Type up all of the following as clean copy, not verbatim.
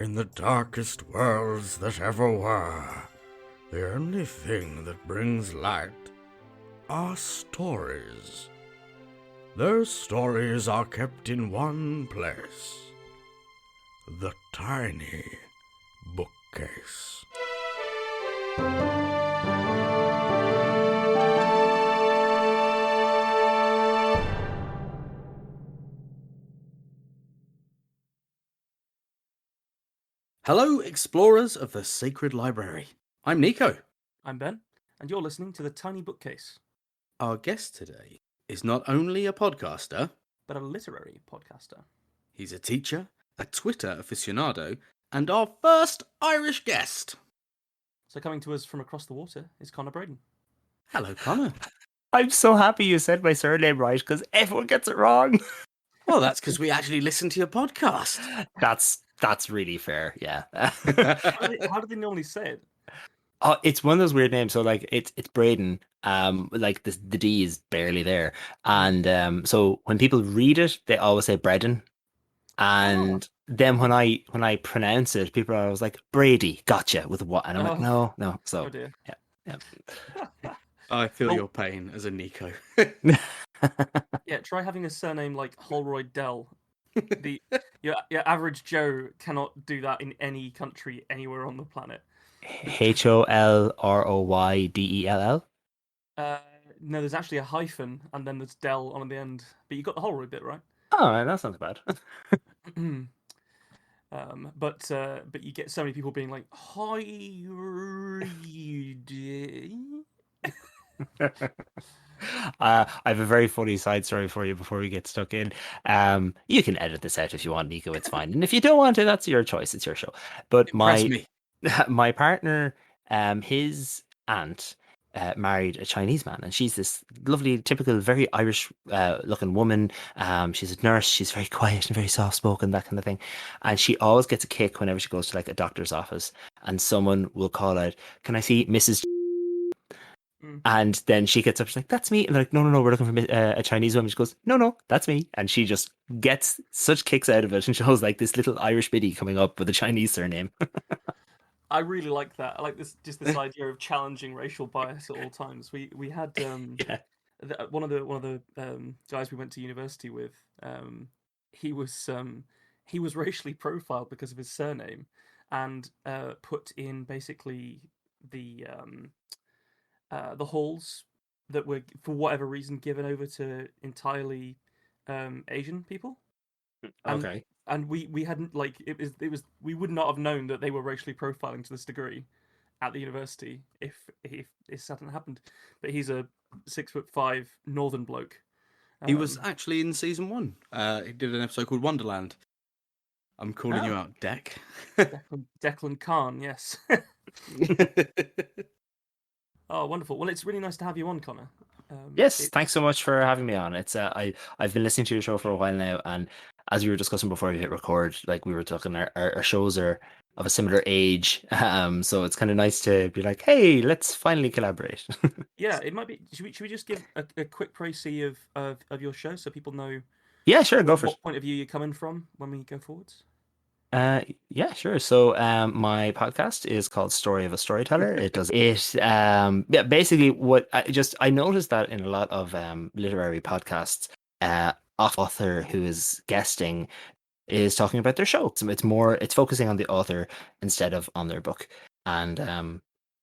In the darkest worlds that ever were, the only thing that brings light are stories. Those stories are kept in one place, the Tiny Bookcase. Hello, explorers of the Sacred Library. I'm Nico. I'm Ben, and you're listening to the Tiny Bookcase. Our guest today is not only a podcaster, but a literary podcaster. He's a teacher, a Twitter aficionado, and our first Irish guest. So coming to us from across the water is Conor Bredin. Hello, Conor. I'm so happy you said my surname right, because everyone gets it wrong. Well, that's because we actually listen to your podcast. That's really fair, yeah. How do they normally say it? Oh, it's one of those weird names. So like it's Braden. Like the D is barely there, and so when people read it, they always say Bredin, and then when I pronounce it, people are always like Brady. Gotcha with what? And I'm like no. So oh dear. Yeah. I feel your pain as a Nico. Yeah, try having a surname like Holroyd Dell. Your average Joe cannot do that in any country anywhere on the planet. HOLROYDELL. No, there's actually a hyphen and then there's Dell on the end. But you got the Holroyd bit right. Oh, that sounds bad. But you get so many people being like, "Hi." I have a very funny side story for you before we get stuck in. You can edit this out if you want, Nico. It's fine, and if you don't want to, that's your choice. It's your show. But my partner, his aunt, married a Chinese man, and she's this lovely, typical, very Irish looking woman. She's a nurse. She's very quiet and very soft spoken, that kind of thing. And she always gets a kick whenever she goes to like a doctor's office, and someone will call out, "Can I see Mrs. And then she gets up, she's like, "That's me." And they're like, no, we're looking for a Chinese woman. She goes, no, that's me. And she just gets such kicks out of it and shows like this little Irish biddy coming up with a Chinese surname. I really like that. I like this idea of challenging racial bias at all times. We had one of the guys we went to university with. He was racially profiled because of his surname, and put in basically the halls that were, for whatever reason, given over to entirely Asian people. Okay. And we hadn't, like, it was we would not have known that they were racially profiling to this degree at the university if this hadn't happened. But he's a 6'5" northern bloke. He was actually in season 1. He did an episode called Wonderland. I'm calling you out, Declan Khan, yes. Oh, wonderful. Well, it's really nice to have you on, Conor. Yes, thanks so much for having me on. It's I've been listening to your show for a while now, and as we were discussing before we hit record, like we were talking, our shows are of a similar age, so it's kind of nice to be like, hey, let's finally collaborate. Yeah, it might be. Should we just give a quick précis of your show so people know? Yeah, sure, go for it. What point of view you're coming from when we go forwards? Yeah, sure. So my podcast is called Story of a Storyteller. It does it. Basically what I noticed that in a lot of literary podcasts, author who is guesting is talking about their show. So it's focusing on the author instead of on their book. And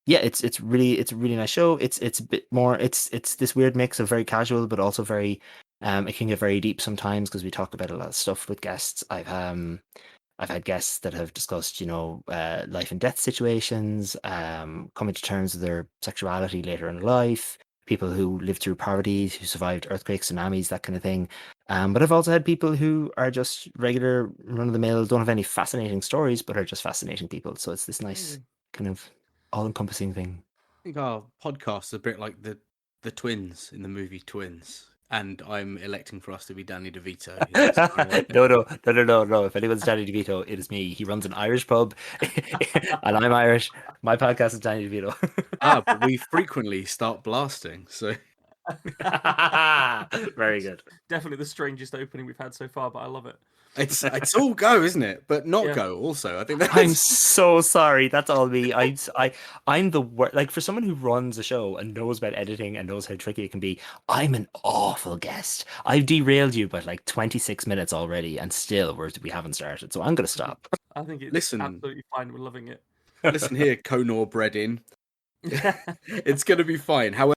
it's a really nice show. It's a bit more, it's this weird mix of very casual but also very it can get very deep sometimes because we talk about a lot of stuff with guests. I've had guests that have discussed, life and death situations, coming to terms with their sexuality later in life, people who lived through poverty, who survived earthquakes, tsunamis, that kind of thing. But I've also had people who are just regular, run-of-the-mill, don't have any fascinating stories, but are just fascinating people. So it's this nice kind of all-encompassing thing. I think our podcast's a bit like the twins in the movie Twins. And I'm electing for us to be Danny DeVito. No. If anyone's Danny DeVito, it is me. He runs an Irish pub, and I'm Irish. My podcast is Danny DeVito. But we frequently start blasting, so... Very good. Definitely the strangest opening we've had so far, but I love it. It's all go, isn't it? But not Yeah. go also. I think that's... I'm so sorry. That's all me. I'm the worst. Like, for someone who runs a show and knows about editing and knows how tricky it can be, I'm an awful guest. I've derailed you by like 26 minutes already, and still we haven't started. So I'm gonna stop. I think it's Listen. absolutely fine. We're loving it. Listen here, Conor Bredin. It's going to be fine. However,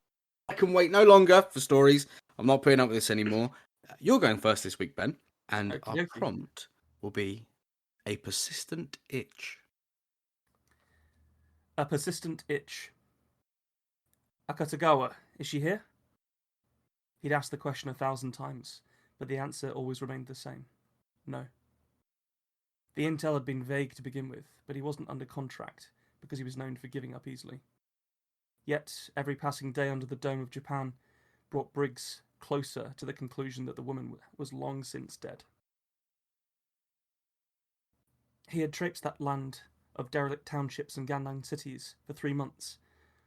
I can wait no longer for stories. I'm not putting up with this anymore. You're going first this week, Ben. And our prompt will be a persistent itch. A persistent itch. Akutagawa, is she here? He'd asked the question 1,000 times, but the answer always remained the same. No. The intel had been vague to begin with, but he wasn't under contract because he was known for giving up easily. Yet, every passing day under the dome of Japan brought Briggs closer to the conclusion that the woman was long since dead. He had traipsed that land of derelict townships and Gandang cities for 3 months.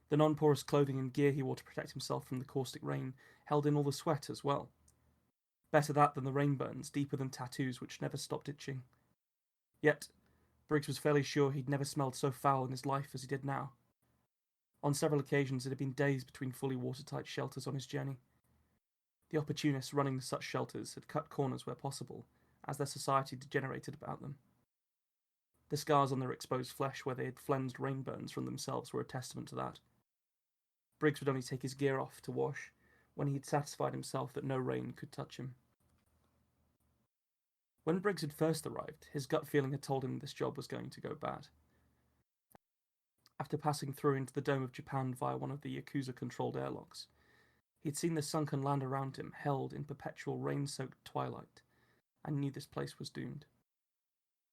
The non-porous clothing and gear he wore to protect himself from the caustic rain held in all the sweat as well. Better that than the rain burns, deeper than tattoos which never stopped itching. Yet, Briggs was fairly sure he'd never smelled so foul in his life as he did now. On several occasions it had been days between fully watertight shelters on his journey. The opportunists running such shelters had cut corners where possible, as their society degenerated about them. The scars on their exposed flesh where they had flensed rain burns from themselves were a testament to that. Briggs would only take his gear off to wash when he had satisfied himself that no rain could touch him. When Briggs had first arrived, his gut feeling had told him this job was going to go bad. After passing through into the dome of Japan via one of the Yakuza-controlled airlocks, he had seen the sunken land around him held in perpetual rain-soaked twilight, and knew this place was doomed.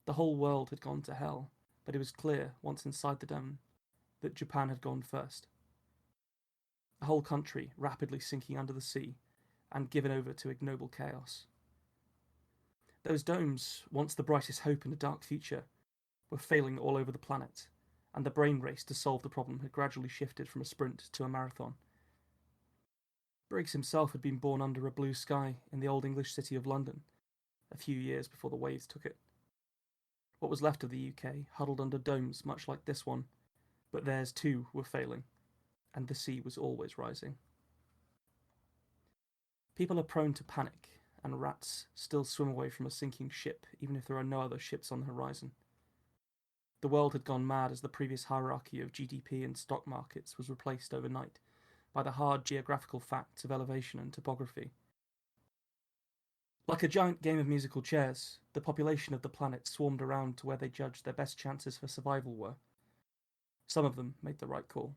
The whole world had gone to hell, but it was clear, once inside the dome, that Japan had gone first. A whole country rapidly sinking under the sea, and given over to ignoble chaos. Those domes, once the brightest hope in a dark future, were failing all over the planet, and the brain race to solve the problem had gradually shifted from a sprint to a marathon. Briggs himself had been born under a blue sky in the old English city of London, a few years before the waves took it. What was left of the UK huddled under domes much like this one, but theirs too were failing, and the sea was always rising. People are prone to panic, and rats still swim away from a sinking ship even if there are no other ships on the horizon. The world had gone mad as the previous hierarchy of GDP and stock markets was replaced overnight by the hard geographical facts of elevation and topography. Like a giant game of musical chairs, the population of the planet swarmed around to where they judged their best chances for survival were. Some of them made the right call.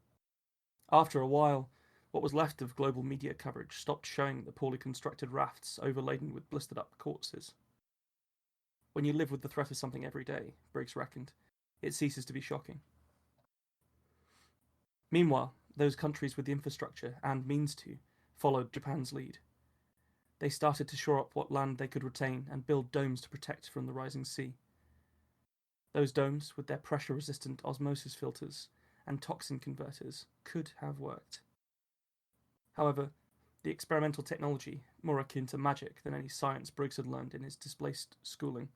After a while, what was left of global media coverage stopped showing the poorly constructed rafts overladen with blistered-up corpses. When you live with the threat of something every day, Briggs reckoned, it ceases to be shocking. Meanwhile, those countries with the infrastructure and means to followed Japan's lead. They started to shore up what land they could retain and build domes to protect from the rising sea. Those domes, with their pressure-resistant osmosis filters and toxin converters, could have worked. However, the experimental technology, more akin to magic than any science Briggs had learned in his displaced schooling,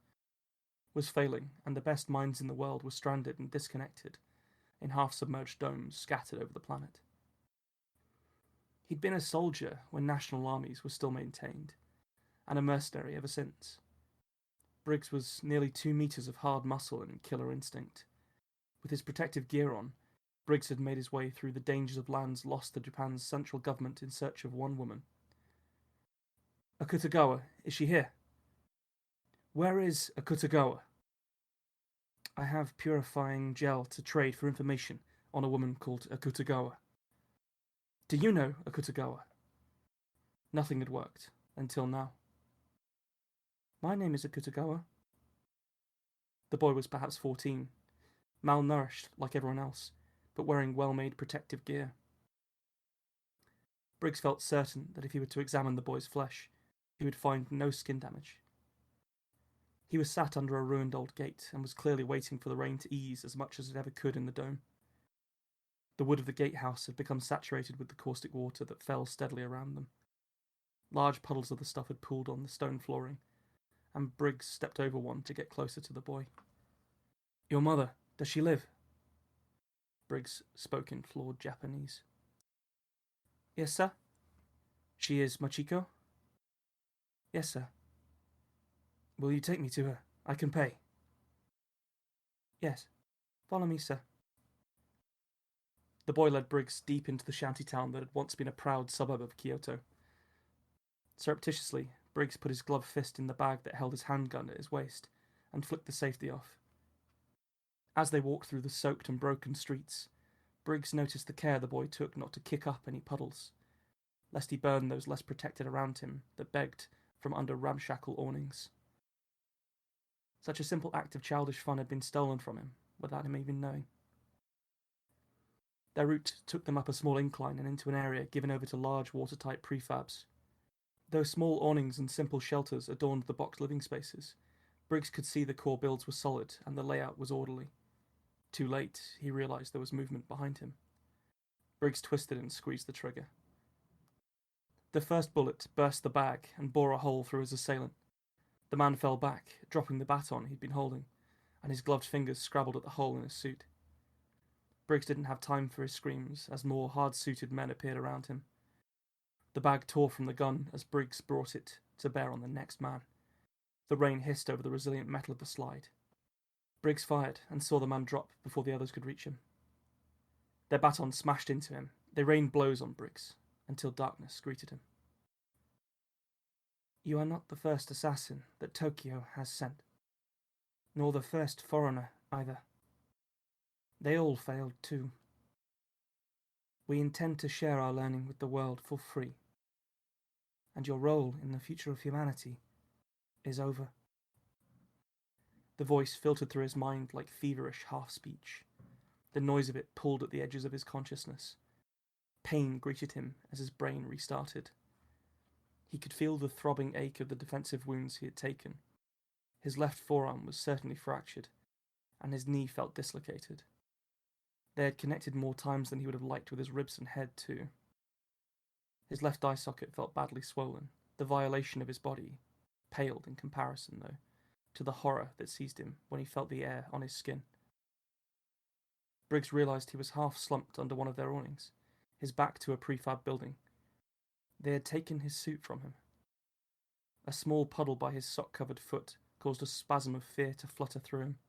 was failing, and the best minds in the world were stranded and disconnected in half-submerged domes scattered over the planet. He'd been a soldier when national armies were still maintained, and a mercenary ever since. Briggs was nearly 2 meters of hard muscle and killer instinct. With his protective gear on, Briggs had made his way through the dangers of lands lost to Japan's central government in search of one woman. Akutagawa, is she here? Where is Akutagawa? I have purifying gel to trade for information on a woman called Akutagawa. Do you know Akutagawa? Nothing had worked, until now. My name is Akutagawa. The boy was perhaps 14, malnourished like everyone else, but wearing well-made protective gear. Briggs felt certain that if he were to examine the boy's flesh, he would find no skin damage. He was sat under a ruined old gate and was clearly waiting for the rain to ease as much as it ever could in the dome. The wood of the gatehouse had become saturated with the caustic water that fell steadily around them. Large puddles of the stuff had pooled on the stone flooring, and Briggs stepped over one to get closer to the boy. "Your mother, does she live?" Briggs spoke in flawed Japanese. "Yes, sir." "She is Machiko?" "Yes, sir." "Will you take me to her? I can pay." "Yes. Follow me, sir." The boy led Briggs deep into the shantytown that had once been a proud suburb of Kyoto. Surreptitiously, Briggs put his gloved fist in the bag that held his handgun at his waist and flicked the safety off. As they walked through the soaked and broken streets, Briggs noticed the care the boy took not to kick up any puddles, lest he burn those less protected around him that begged from under ramshackle awnings. Such a simple act of childish fun had been stolen from him, without him even knowing. Their route took them up a small incline and into an area given over to large watertight prefabs. Though small awnings and simple shelters adorned the box living spaces, Briggs could see the core builds were solid and the layout was orderly. Too late, he realized there was movement behind him. Briggs twisted and squeezed the trigger. The first bullet burst the bag and bore a hole through his assailant. The man fell back, dropping the baton he'd been holding, and his gloved fingers scrabbled at the hole in his suit. Briggs didn't have time for his screams as more hard-suited men appeared around him. The bag tore from the gun as Briggs brought it to bear on the next man. The rain hissed over the resilient metal of the slide. Briggs fired and saw the man drop before the others could reach him. Their batons smashed into him. They rained blows on Briggs until darkness greeted him. "You are not the first assassin that Tokyo has sent, nor the first foreigner either. They all failed too. We intend to share our learning with the world for free, and your role in the future of humanity is over." The voice filtered through his mind like feverish half-speech. The noise of it pulled at the edges of his consciousness. Pain greeted him as his brain restarted. He could feel the throbbing ache of the defensive wounds he had taken. His left forearm was certainly fractured, and his knee felt dislocated. They had connected more times than he would have liked with his ribs and head, too. His left eye socket felt badly swollen. The violation of his body paled in comparison, though, to the horror that seized him when he felt the air on his skin. Briggs realized he was half slumped under one of their awnings, his back to a prefab building. They had taken his suit from him. A small puddle by his sock-covered foot caused a spasm of fear to flutter through him.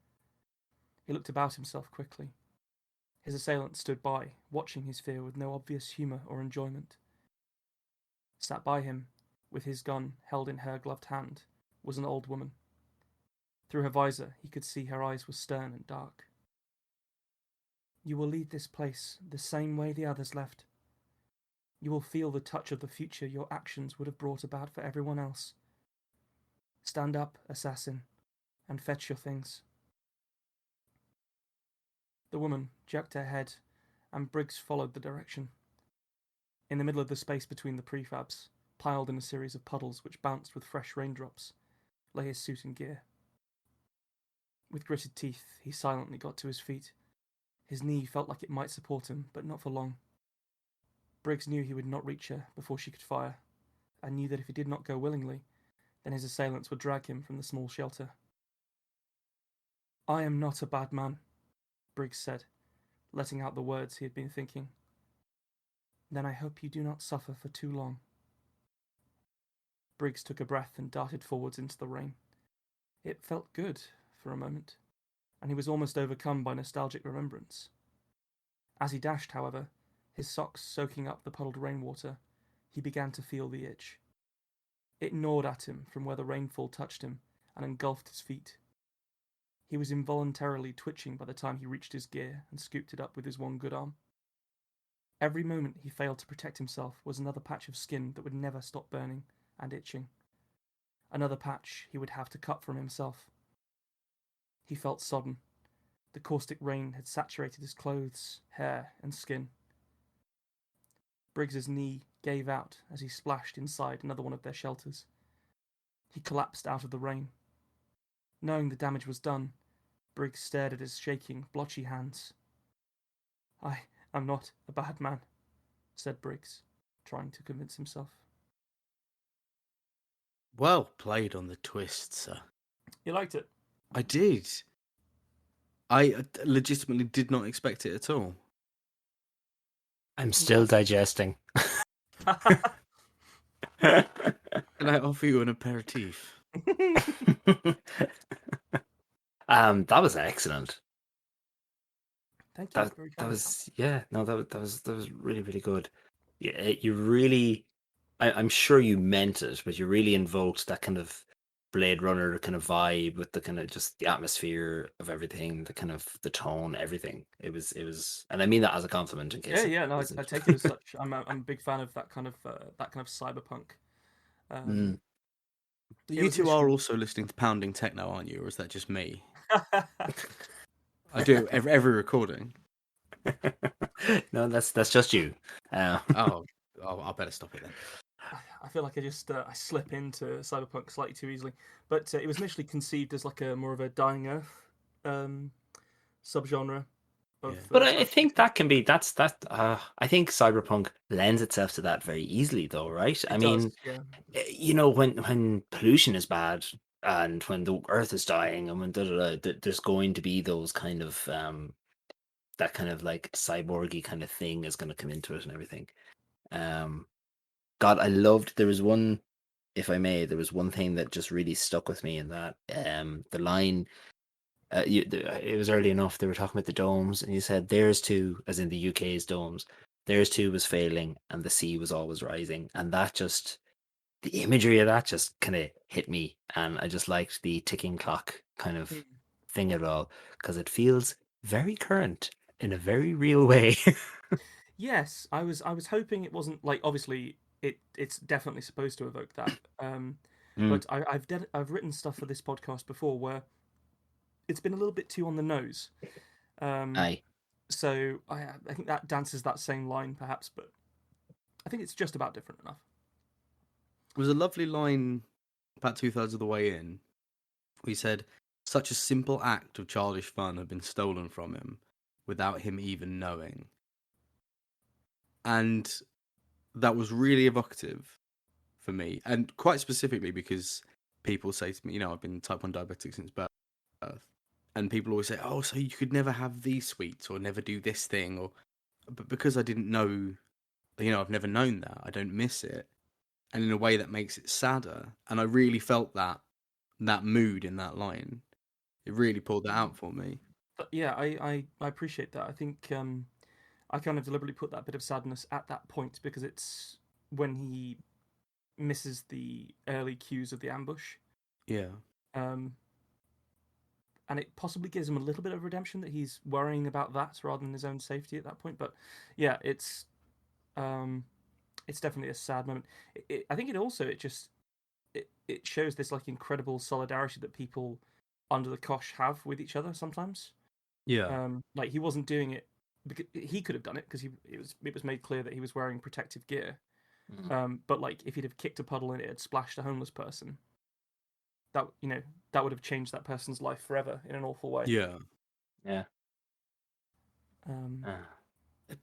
He looked about himself quickly. His assailant stood by, watching his fear with no obvious humour or enjoyment. Sat by him, with his gun held in her gloved hand, was an old woman. Through her visor he could see her eyes were stern and dark. "You will leave this place the same way the others left. You will feel the touch of the future your actions would have brought about for everyone else. Stand up, assassin, and fetch your things." The woman jerked her head, and Briggs followed the direction. In the middle of the space between the prefabs, piled in a series of puddles which bounced with fresh raindrops, lay his suit and gear. With gritted teeth, he silently got to his feet. His knee felt like it might support him, but not for long. Briggs knew he would not reach her before she could fire, and knew that if he did not go willingly, then his assailants would drag him from the small shelter. "I am not a bad man," Briggs said, letting out the words he had been thinking. "Then I hope you do not suffer for too long." Briggs took a breath and darted forwards into the rain. It felt good for a moment, and he was almost overcome by nostalgic remembrance. As he dashed, however, his socks soaking up the puddled rainwater, he began to feel the itch. It gnawed at him from where the rainfall touched him and engulfed his feet. He was involuntarily twitching by the time he reached his gear and scooped it up with his one good arm. Every moment he failed to protect himself was another patch of skin that would never stop burning and itching. Another patch he would have to cut from himself. He felt sodden. The caustic rain had saturated his clothes, hair, and skin. Briggs's knee gave out as he splashed inside another one of their shelters. He collapsed out of the rain. Knowing the damage was done, Briggs stared at his shaking, blotchy hands. "I am not a bad man," said Briggs, trying to convince himself. Well played on the twist, sir. You liked it? I did. I legitimately did not expect it at all. I'm still digesting. Can I offer you an aperitif? That was excellent. Thank you. That was that was really, really good. Yeah, you really, I'm sure you meant it, but you really invoked that kind of Blade Runner kind of vibe with the kind of just the atmosphere of everything, the kind of the tone, everything. It was, and I mean that as a compliment. In case, No, I take it as such. I'm a big fan of that kind of cyberpunk. You two are also listening to Pounding Techno, aren't you? Or is that just me? I do every recording. No, that's just you. Oh, I better stop it then. I feel like I just I slip into cyberpunk slightly too easily, but it was initially conceived as like a more of a dying earth subgenre. But I think that can be I think cyberpunk lends itself to that very easily, though, right? I mean, you know, when pollution is bad and when the earth is dying and when there's going to be those kind of that kind of like cyborgy kind of thing is going to come into it and everything. God, I loved, there was one, if I may, there was one thing that just really stuck with me in that the line, it was early enough, they were talking about the domes and you said theirs too, as in the UK's domes, theirs too was failing and the sea was always rising, and that just, the imagery of that just kind of hit me, and I just liked the ticking clock kind of thing of it all, because it feels very current in a very real way. Yes, I was hoping it wasn't like, obviously it's definitely supposed to evoke that. But I've written stuff for this podcast before where it's been a little bit too on the nose. Aye. So I think that dances that same line perhaps, but I think it's just about different enough. It was a lovely line about 2/3 of the way in. He said, "Such a simple act of childish fun had been stolen from him without him even knowing." And that was really evocative for me, and quite specifically because people say to me, you know, I've been type 1 diabetic since birth, and people always say, "Oh, so you could never have these sweets or never do this thing," or, but because I didn't know, you know, I've never known that, I don't miss it, and in a way that makes it sadder. And I really felt that mood in that line. It really pulled that out for me. But yeah, I appreciate that. I think I kind of deliberately put that bit of sadness at that point because it's when he misses the early cues of the ambush. Yeah. And it possibly gives him a little bit of redemption that he's worrying about that rather than his own safety at that point. But yeah, it's definitely a sad moment. I think it shows this like incredible solidarity that people under the cosh have with each other sometimes. Yeah. Like he wasn't doing it because he could have done it because it was made clear that he was wearing protective gear. But like if he'd have kicked a puddle and it had splashed a homeless person, that, you know, that would have changed that person's life forever in an awful way. Yeah.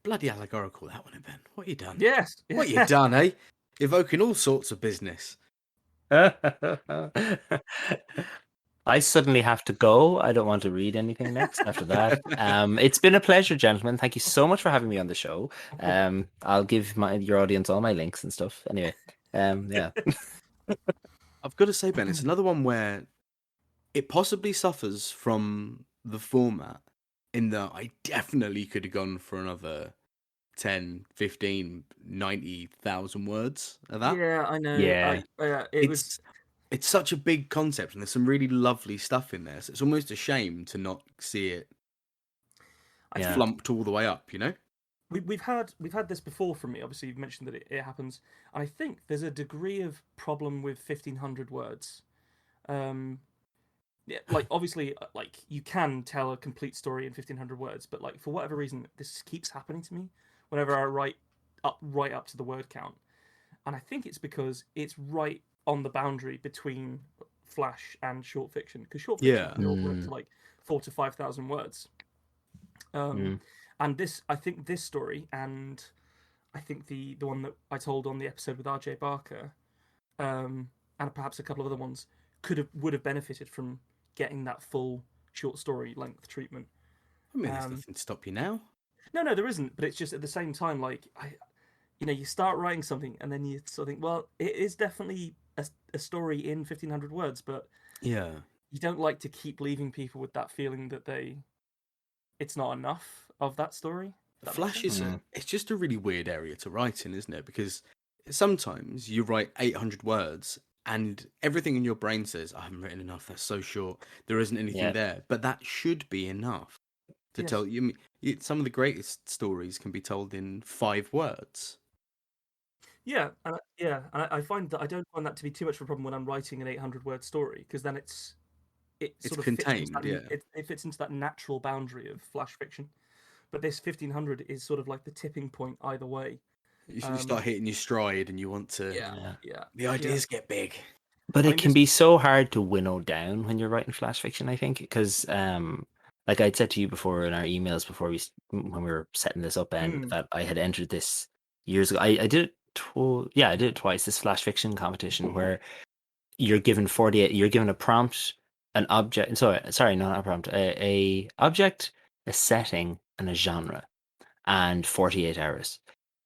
Bloody allegorical, that one, Ben. What you done? Yes. What you done, eh? Evoking all sorts of business. I suddenly have to go. I don't want to read anything next after that. It's been a pleasure, gentlemen. Thank you so much for having me on the show. I'll give your audience all my links and stuff. Anyway, yeah. I've got to say, Ben, it's another one where it possibly suffers from the format in that I definitely could have gone for another 10, 15, 90,000 words of that. Yeah, I know. Yeah. It's such a big concept, and there's some really lovely stuff in there. So it's almost a shame to not see it flumped all the way up, you know? We've had this before from me. Obviously, you've mentioned that it happens. And I think there's a degree of problem with 1,500 words. Yeah, like obviously, like you can tell a complete story in 1,500 words, but like for whatever reason, this keeps happening to me whenever I write right up to the word count. And I think it's because it's right on the boundary between flash and short fiction, because short fiction can all work to like 4,000 to 5,000 words. And I think this story, and I think the one that I told on the episode with RJ Barker, and perhaps a couple of other ones would have benefited from getting that full short story length treatment. I mean, there's nothing to stop you now. No, there isn't. But it's just at the same time, like you start writing something, and then you sort of think, well, it is definitely a story in 1,500 words, but yeah, you don't like to keep leaving people with that feeling that it's not enough of that story. Flash is it's just a really weird area to write in, isn't it? Because sometimes you write 800 words and everything in your brain says, I haven't written enough, that's so short, there isn't anything there. But that should be enough to tell you. Some of the greatest stories can be told in 5 words. Yeah, I find that I don't find that to be too much of a problem when I'm writing an 800-word story, because then it's sort of contained, it fits into that natural boundary of flash fiction. But this 1,500 is sort of like the tipping point either way. You start hitting your stride and you want to... The ideas get big. But it can be so hard to winnow down when you're writing flash fiction, I think, because like I'd said to you before in our emails when we were setting this up, and that I had entered this years ago. I did it I did it twice, this flash fiction competition where you're given 48, you're given a prompt, an object, sorry, not a prompt, a object, a setting, and a genre, and 48 hours.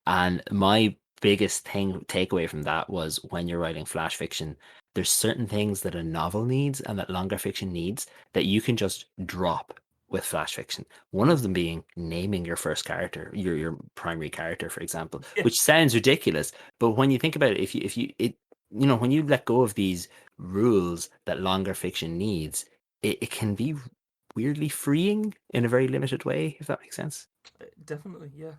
And my biggest takeaway from that was, when you're writing flash fiction, there's certain things that a novel needs and that longer fiction needs that you can just drop with flash fiction. One of them being naming your first character, your primary character, for example, which sounds ridiculous, but when you think about it, when you let go of these rules that longer fiction needs, it can be weirdly freeing in a very limited way, if that makes sense. Definitely, yeah.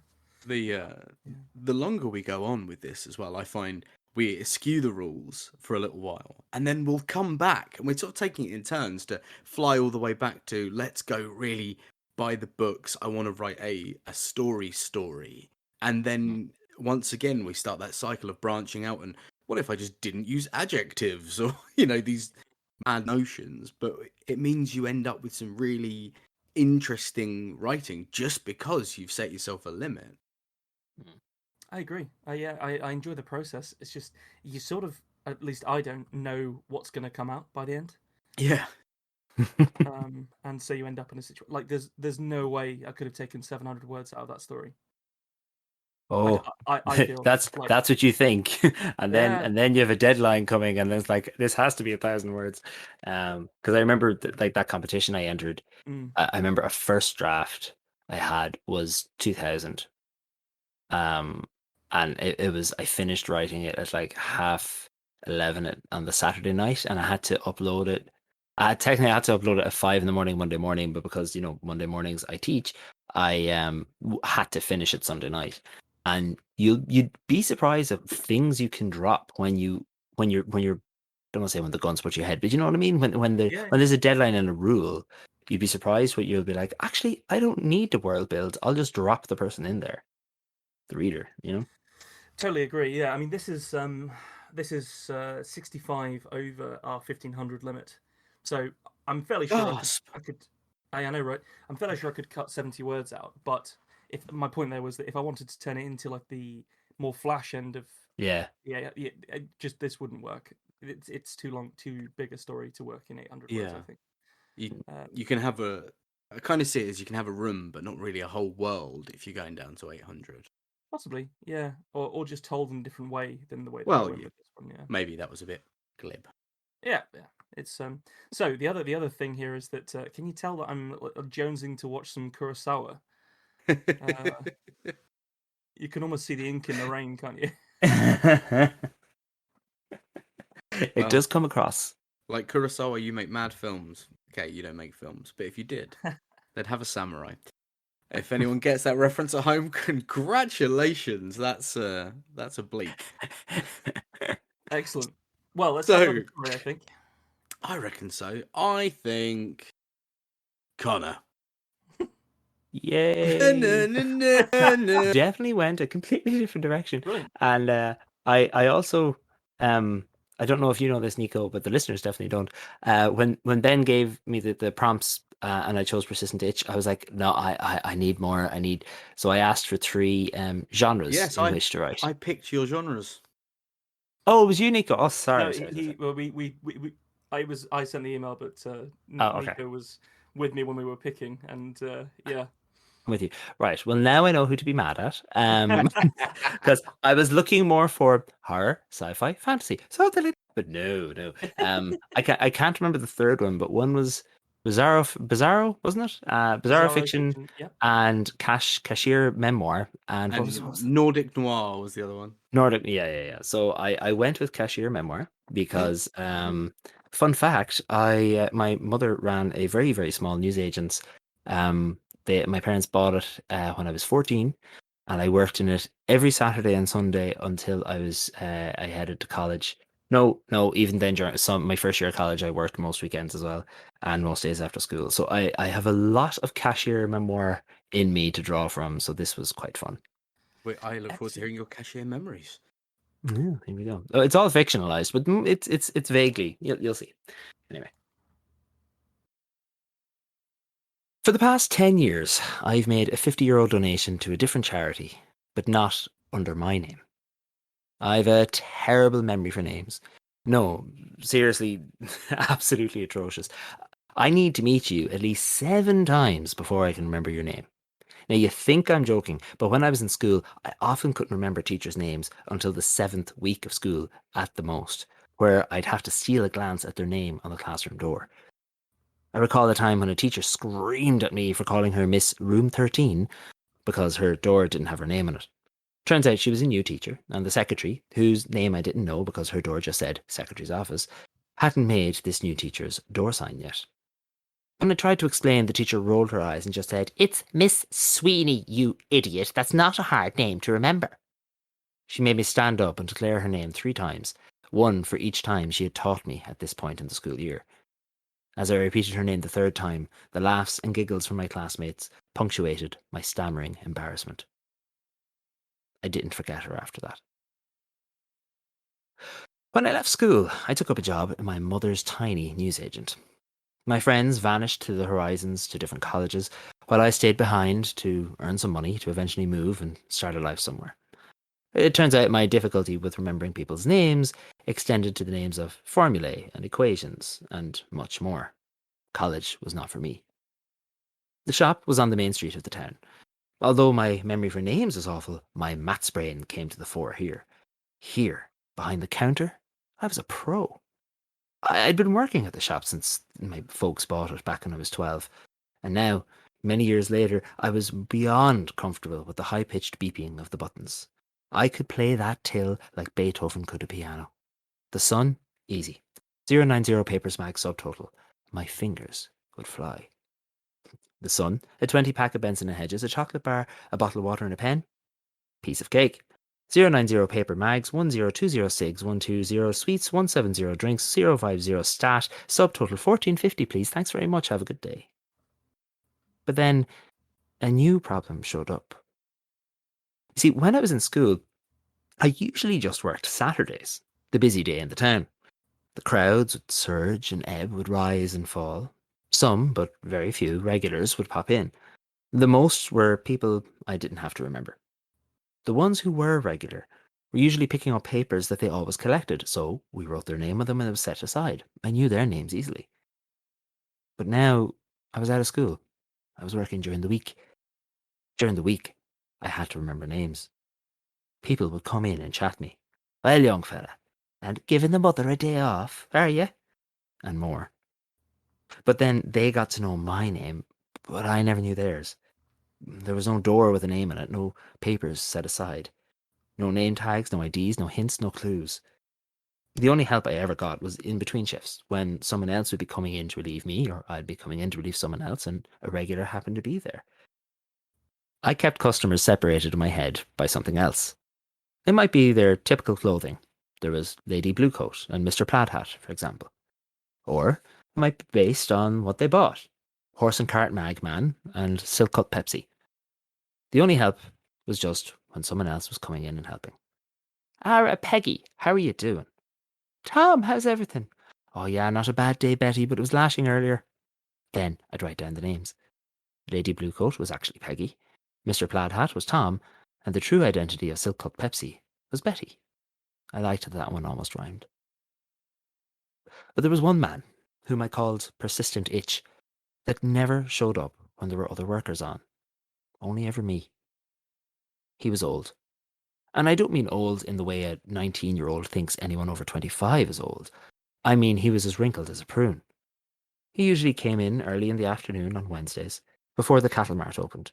The longer we go on with this as well, I find we eschew the rules for a little while, and then we'll come back, and we're sort of taking it in turns to fly all the way back to, let's go really by the books. I want to write a story, and then once again we start that cycle of branching out. And what if I just didn't use adjectives or these mad notions? But it means you end up with some really interesting writing just because you've set yourself a limit. I agree. I enjoy the process. It's just you sort of, at least I don't know what's going to come out by the end. Yeah. And so you end up in a situation like there's no way I could have taken 700 words out of that story. Oh, I feel that's what you think, and then you have a deadline coming, and then it's like, this has to be 1,000 words. Because I remember that competition I entered. I remember a first draft I had was 2,000. And it was, I finished writing it at like 11:30 on the Saturday night, and I had to upload it. I technically had to upload it at 5 a.m. Monday morning, but because Monday mornings I teach, I had to finish it Sunday night. And you'd be surprised at things you can drop when you're don't want to say when the gun's put your head, but you know what I mean. When there's a deadline and a rule, you'd be surprised what you'll be like. Actually, I don't need the world build. I'll just drop the person in there, the reader. Totally agree. Yeah, I mean, this is 65 over our 1,500 limit, so I'm fairly sure I could. I know, right? I'm fairly sure I could cut 70 words out, but my point there was that if I wanted to turn it into like the more flash end of just this wouldn't work. It's too long, too big a story to work in 800 words. I think you can have I kind of see it as you can have a room, but not really a whole world if you're going down to 800. Possibly, yeah, or just told in a different way than the way. With this one, maybe that was a bit glib. Yeah. It's So the other thing here is that can you tell that I'm jonesing to watch some Kurosawa? You can almost see the ink in the rain, can't you? It does come across. Like Kurosawa, you make mad films. Okay, you don't make films, but if you did, they'd have a samurai. If anyone gets that reference at home, congratulations. That's a bleep. Excellent. Well, let's have another story, I think. I reckon so. I think Connor. Yay! Definitely went a completely different direction. Brilliant. And I also I don't know if you know this, Nico, but the listeners definitely don't. When Ben gave me the prompts and I chose Persistent Itch, I was like, no, I need more. So I asked for 3 genres in which to write. I picked your genres. Oh, it was you, Nico. Oh, No, sorry. I sent the email, but okay. Nico was with me when we were picking, and yeah. I'm with you. Right. Well, now I know who to be mad at. Because I was looking more for horror, sci-fi, fantasy. But no. I can't remember the third one, but one was Bizarro, wasn't it? Bizarro fiction, yep. and cashier memoir, and what was Nordic Noir was the other one. Nordic, yeah. So I went with cashier memoir because fun fact, my mother ran a very, very small newsagent. My parents bought it when I was 14, and I worked in it every Saturday and Sunday until I headed to college. No, even then during my first year of college, I worked most weekends as well and most days after school. So I have a lot of cashier memoir in me to draw from. So this was quite fun. Wait, I look forward to hearing your cashier memories. Yeah, here we go. It's all fictionalized, but it's vaguely. You'll see. Anyway. For the past 10 years, I've made a 50-euro donation to a different charity, but not under my name. I've a terrible memory for names. No, seriously, absolutely atrocious. I need to meet you at least 7 times before I can remember your name. Now, you think I'm joking, but when I was in school, I often couldn't remember teachers' names until the 7th week of school at the most, where I'd have to steal a glance at their name on the classroom door. I recall a time when a teacher screamed at me for calling her Miss Room 13 because her door didn't have her name on it. Turns out she was a new teacher, and the secretary, whose name I didn't know because her door just said Secretary's Office, hadn't made this new teacher's door sign yet. When I tried to explain, the teacher rolled her eyes and just said, "It's Miss Sweeney, you idiot. That's not a hard name to remember." She made me stand up and declare her name 3 times, one for each time she had taught me at this point in the school year. As I repeated her name the 3rd time, the laughs and giggles from my classmates punctuated my stammering embarrassment. I didn't forget her after that. When I left school, I took up a job in my mother's tiny newsagent. My friends vanished to the horizons to different colleges, while I stayed behind to earn some money to eventually move and start a life somewhere. It turns out my difficulty with remembering people's names extended to the names of formulae and equations and much more. College was not for me. The shop was on the main street of the town. Although my memory for names was awful, my maths brain came to the fore here. Here, behind the counter, I was a pro. I'd been working at the shop since my folks bought it back when I was 12, and now, many years later, I was beyond comfortable with the high-pitched beeping of the buttons. I could play that till like Beethoven could a piano. The sun, easy. 090 papers mag subtotal. My fingers would fly. The sun, a 20-pack of Benson and Hedges, a chocolate bar, a bottle of water and a pen. Piece of cake. 090 paper mags, 1020 cigs, 120 sweets, 170 drinks, 050 stat, subtotal 1450 please, thanks very much, have a good day. But then, a new problem showed up. You see, when I was in school, I usually just worked Saturdays, the busy day in the town. The crowds would surge and ebb, would rise and fall. Some, but very few, regulars would pop in. The most were people I didn't have to remember. The ones who were regular were usually picking up papers that they always collected, so we wrote their name on them and it was set aside. I knew their names easily. But now, I was out of school. I was working during the week. During the week, I had to remember names. People would come in and chat me. "Well, young fella, and giving the mother a day off, are you?" And more. But then they got to know my name, but I never knew theirs. There was no door with a name in it, no papers set aside. No name tags, no IDs, no hints, no clues. The only help I ever got was in between shifts, when someone else would be coming in to relieve me, or I'd be coming in to relieve someone else, and a regular happened to be there. I kept customers separated in my head by something else. It might be their typical clothing. There was Lady Bluecoat and Mr. Plaid Hat, for example. Or it might be based on what they bought. Horse and Cart Magman and Silk Cut Pepsi. The only help was just when someone else was coming in and helping. Peggy, how are you doing? Tom, how's everything? Oh yeah, not a bad day, Betty, but it was lashing earlier. Then I'd write down the names. Lady Bluecoat was actually Peggy. Mr. Plaid Hat was Tom, and the true identity of Silk Cut Pepsi was Betty. I liked that that one almost rhymed. But there was one man, whom I called Persistent Itch, that never showed up when there were other workers on. Only ever me. He was old. And I don't mean old in the way a 19-year-old thinks anyone over 25 is old. I mean he was as wrinkled as a prune. He usually came in early in the afternoon on Wednesdays, before the cattle mart opened.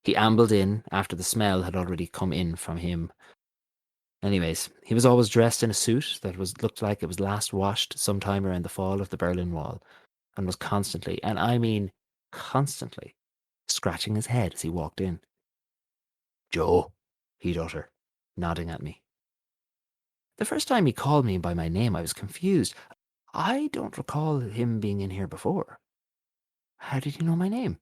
He ambled in after the smell had already come in from him. Anyways, he was always dressed in a suit that looked like it was last washed sometime around the fall of the Berlin Wall, and was constantly, and I mean constantly, scratching his head as he walked in. "Joe," he'd utter, nodding at me. The first time he called me by my name, I was confused. I don't recall him being in here before. How did he know my name?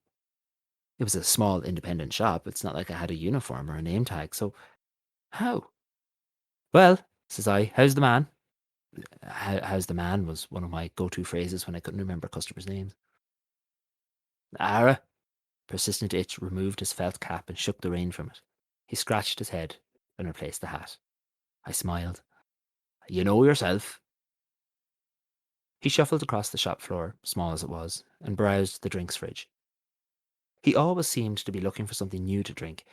It was a small independent shop. It's not like I had a uniform or a name tag, so how? "Well," says I, "how's the man?" How's the man was one of my go-to phrases when I couldn't remember customers' names. "Ara." Persistent Itch removed his felt cap and shook the rain from it. He scratched his head and replaced the hat. I smiled. "You know yourself." He shuffled across the shop floor, small as it was, and browsed the drinks fridge. He always seemed to be looking for something new to drink,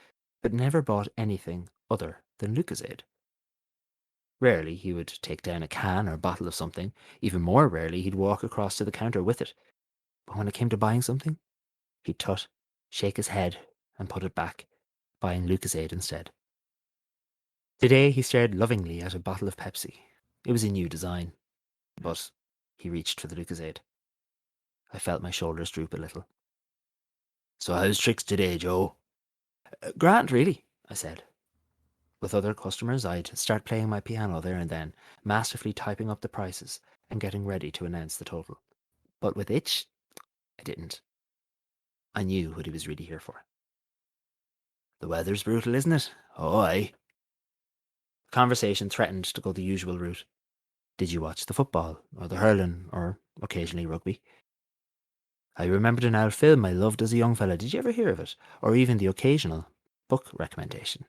but never bought anything other than Lucozade. Rarely he would take down a can or bottle of something. Even more rarely he'd walk across to the counter with it. But when it came to buying something, he'd tut, shake his head, and put it back, buying Lucozade instead. Today he stared lovingly at a bottle of Pepsi. It was a new design, but he reached for the Lucozade. I felt my shoulders droop a little. "So how's tricks today, Joe?" "Grand, really," I said. With other customers, I'd start playing my piano there and then, masterfully typing up the prices and getting ready to announce the total. But with Itch, I didn't. I knew what he was really here for. "The weather's brutal, isn't it?" "Oh, aye." The conversation threatened to go the usual route. "Did you watch the football, or the hurling, or occasionally rugby?" I remembered an old film I loved as a young fella. Did you ever hear of it? Or even the occasional book recommendation?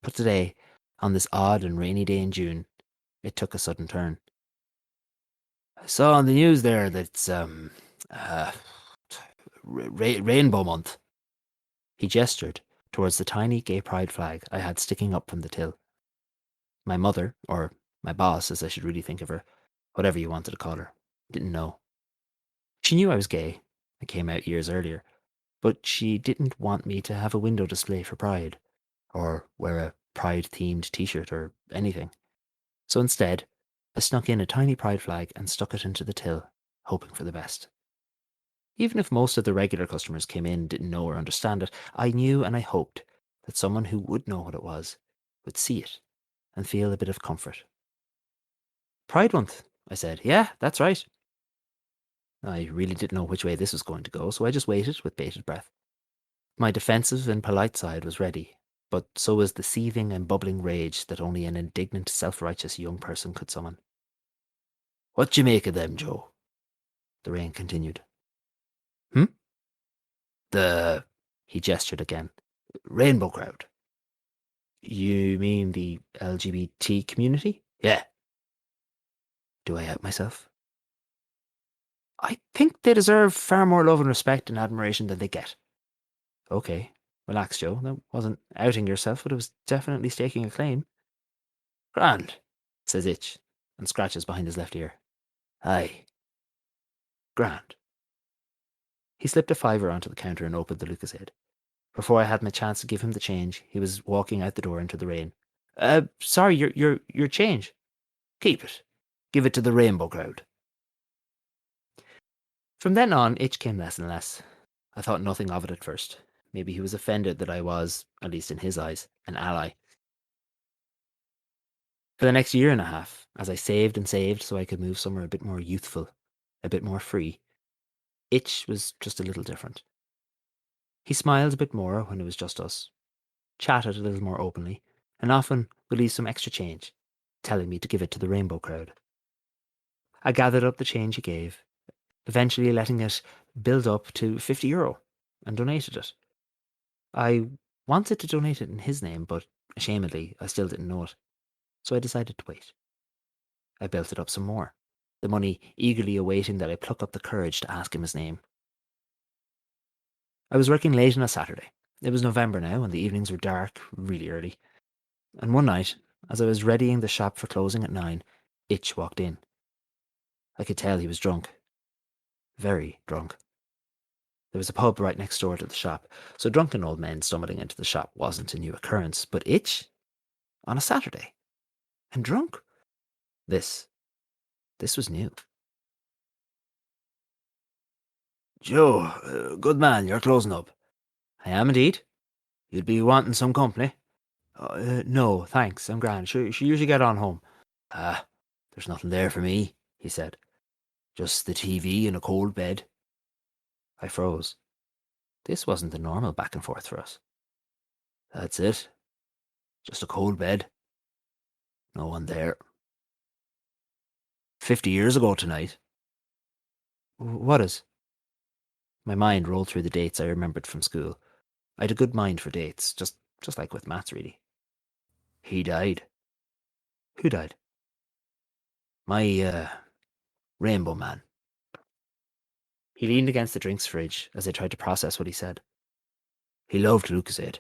But today, on this odd and rainy day in June, it took a sudden turn. "I saw on the news there that it's Rainbow Month." He gestured towards the tiny gay pride flag I had sticking up from the till. My mother, or my boss as I should really think of her, whatever you wanted to call her, didn't know. She knew I was gay. I came out years earlier. But she didn't want me to have a window display for Pride, or wear a Pride-themed t-shirt or anything. So instead, I snuck in a tiny Pride flag and stuck it into the till, hoping for the best. Even if most of the regular customers came in and didn't know or understand it, I knew and I hoped that someone who would know what it was would see it and feel a bit of comfort. "Pride Month," I said. "Yeah, that's right." I really didn't know which way this was going to go, so I just waited with bated breath. My defensive and polite side was ready, but so was the seething and bubbling rage that only an indignant, self-righteous young person could summon. "What d'you make of them, Joe?" The rain continued. "Hmm?" He gestured again. "Rainbow crowd." "You mean the LGBT community?" "Yeah." Do I out myself? "I think they deserve far more love and respect and admiration than they get." Okay, relax, Joe. That wasn't outing yourself, but it was definitely staking a claim. "Grand," says Itch, and scratches behind his left ear. "Aye. Grand." He slipped a fiver onto the counter and opened the Lucozade. Before I had my chance to give him the change, he was walking out the door into the rain. Sorry, your change." "Keep it. Give it to the rainbow crowd." From then on, Itch came less and less. I thought nothing of it at first. Maybe he was offended that I was, at least in his eyes, an ally. For the next year and a half, as I saved and saved so I could move somewhere a bit more youthful, a bit more free, Itch was just a little different. He smiled a bit more when it was just us, chatted a little more openly, and often released some extra change, telling me to give it to the rainbow crowd. I gathered up the change he gave, eventually letting it build up to €50, and donated it. I wanted to donate it in his name, but ashamedly, I still didn't know it. So I decided to wait. I built it up some more, the money eagerly awaiting that I pluck up the courage to ask him his name. I was working late on a Saturday. It was November now, and the evenings were dark, really early. And one night, as I was readying the shop for closing at 9, Itch walked in. I could tell he was drunk. Very drunk. There was a pub right next door to the shop, so drunken old men stumbling into the shop wasn't a new occurrence, but Itch? On a Saturday? And drunk? This was new. Joe, good man, you're closing up. I am indeed. You'd be wanting some company? No, thanks, I'm grand. She usually get on home. There's nothing there for me, he said. Just the TV and a cold bed. I froze. This wasn't the normal back and forth for us. That's it. Just a cold bed. No one there. 50 years ago tonight. What is? My mind rolled through the dates I remembered from school. I had a good mind for dates, just like with maths, really. He died. Who died? My, Rainbow Man. He leaned against the drinks fridge as I tried to process what he said. He loved Lucozade.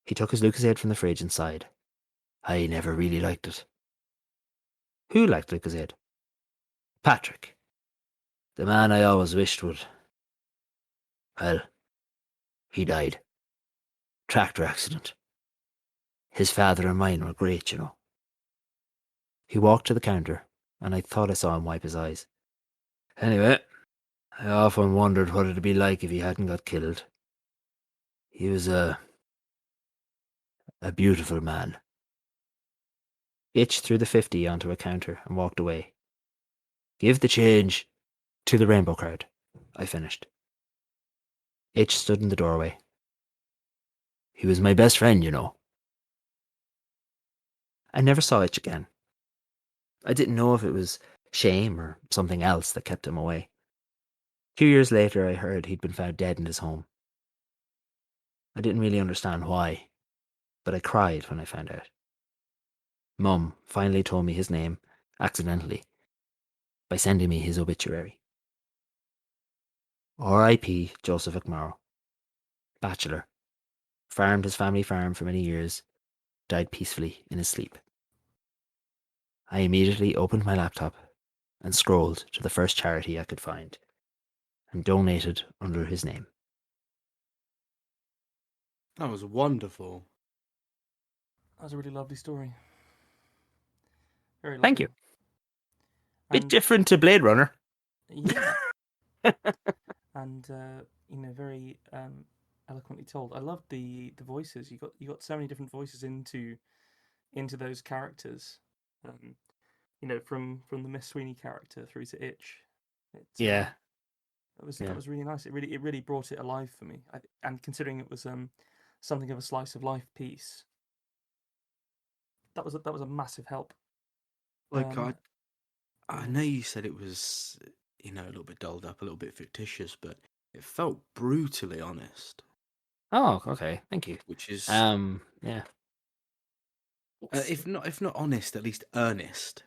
He took his Lucozade from the fridge and sighed. I never really liked it. Who liked Lucozade? Patrick. The man I always wished would. Well, he died. Tractor accident. His father and mine were great, you know. He walked to the counter, and I thought I saw him wipe his eyes. Anyway, I often wondered what it'd be like if he hadn't got killed. He was a beautiful man. Itch threw the 50 onto a counter and walked away. Give the change to the rainbow crowd, I finished. Itch stood in the doorway. He was my best friend, you know. I never saw Itch again. I didn't know if it was shame or something else that kept him away. 2 years later, I heard he'd been found dead in his home. I didn't really understand why, but I cried when I found out. Mum finally told me his name, accidentally, by sending me his obituary. R.I.P. Joseph McMorrow. Bachelor. Farmed his family farm for many years. Died peacefully in his sleep. I immediately opened my laptop and scrolled to the first charity I could find and donated under his name. That was wonderful. That was a really lovely story. Very lovely. Thank you. Bit different to Blade Runner. Yeah. And very eloquently told. I loved the voices. You got so many different voices into those characters. From the Miss Sweeney character through to Itch. Yeah. That was really nice. It really brought it alive for me. And considering it was something of a slice of life piece, that was a massive help. Like I know you said it was a little bit dolled up, a little bit fictitious, but it felt brutally honest. Oh, okay. Thank you. Which is yeah. If not honest, at least earnest.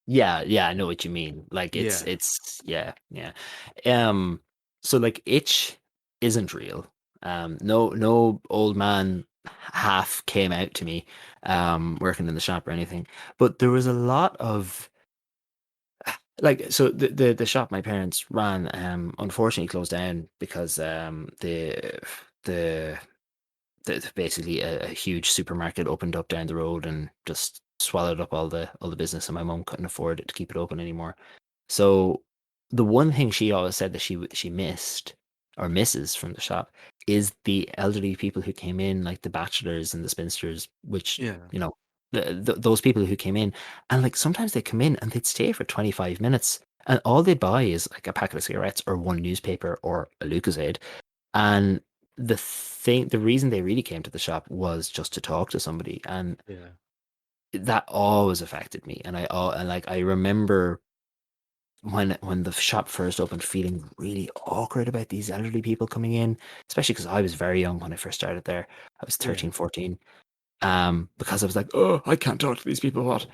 Yeah, I know what you mean. Like it's yeah. So like Itch isn't real. No old man half came out to me working in the shop or anything. But there was a lot of so the shop my parents ran unfortunately closed down because the basically a huge supermarket opened up down the road and just swallowed up all the business, and my mum couldn't afford it to keep it open anymore. So the one thing she always said that she missed or misses from the shop is the elderly people who came in, like the bachelors and the spinsters, which those people who came in, and like sometimes they come in and they'd stay for 25 minutes and all they'd buy is like a packet of cigarettes or one newspaper or a Lucozade. And the reason they really came to the shop was just to talk to somebody, and that always affected me. And I remember when the shop first opened, feeling really awkward about these elderly people coming in, especially because I was very young when I first started there. I was 13, 14, because I was like, oh, I can't talk to these people. What?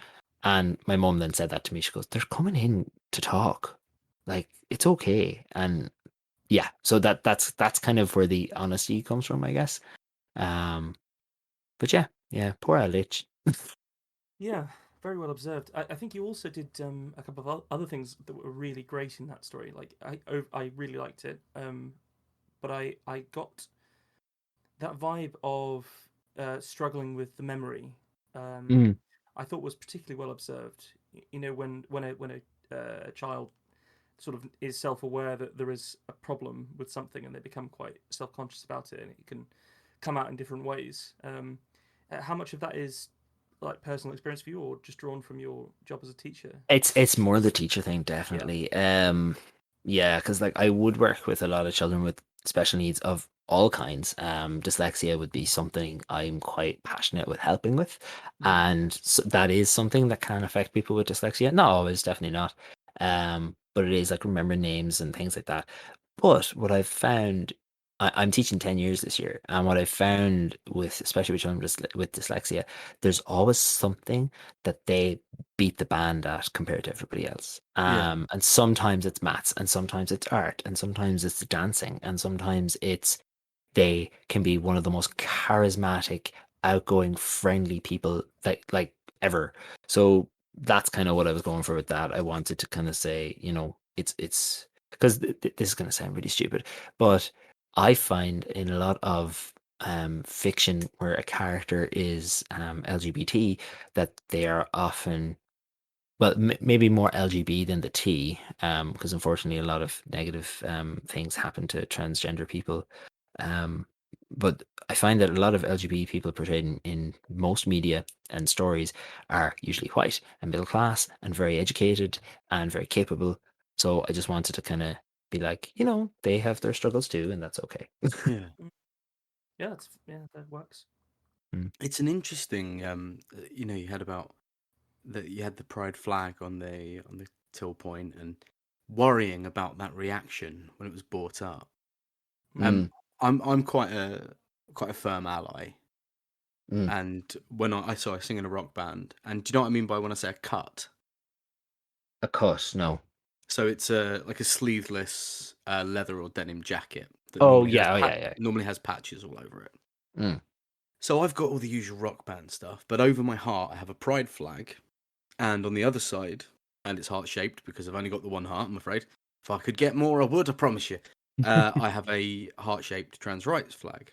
And my mom then said that to me. She goes, they're coming in to talk. Like, it's okay. And yeah, so that's kind of where the honesty comes from, I guess. But yeah, poor old Lich. Yeah, very well observed. I think you also did a couple of other things that were really great in that story. Like I really liked it. But I got that vibe of struggling with the memory. Mm, I thought was particularly well observed. You know, when a child sort of is self-aware that there is a problem with something and they become quite self-conscious about it, and it can come out in different ways. How much of that is like personal experience for you, or just drawn from your job as a teacher? it's more the teacher thing, Yeah. definitely. Yeah, because like I would work with a lot of children with special needs of all kinds. Dyslexia would be something I'm quite passionate with helping with, and so that is something that can affect people with dyslexia. Not always, definitely not. But it is like remembering names and things like that. But what I've found, I'm teaching 10 years this year, and what I've found with, especially with children with dyslexia, there's always something that they beat the band at compared to everybody else. Yeah. And sometimes it's maths, and sometimes it's art, and sometimes it's dancing, and sometimes it's they can be one of the most charismatic, outgoing, friendly people that like ever. So that's kind of what I was going for with that. I wanted to kind of say, it's because this is going to sound really stupid, but I find in a lot of fiction where a character is LGBT, that they are often, well, maybe more LGB than the T, because unfortunately a lot of negative things happen to transgender people. Um, but I find that a lot of LGBT people portrayed in most media and stories are usually white and middle class and very educated and very capable. So I just wanted to kind of be like, they have their struggles too, and that's okay. Yeah. Yeah, that works. It's an interesting, you had about that you had the pride flag on the till point and worrying about that reaction when it was brought up. Mm, I'm quite a firm ally, mm. and when I sing in a rock band, and do you know what I mean by when I say a cut? A cut, no. So it's like a sleeveless leather or denim jacket that Oh yeah, oh yeah, yeah. normally has patches all over it. Mm. So I've got all the usual rock band stuff, but over my heart I have a pride flag, and on the other side, and it's heart shaped because I've only got the one heart. I'm afraid. If I could get more, I would. I promise you. I have a heart shaped trans rights flag,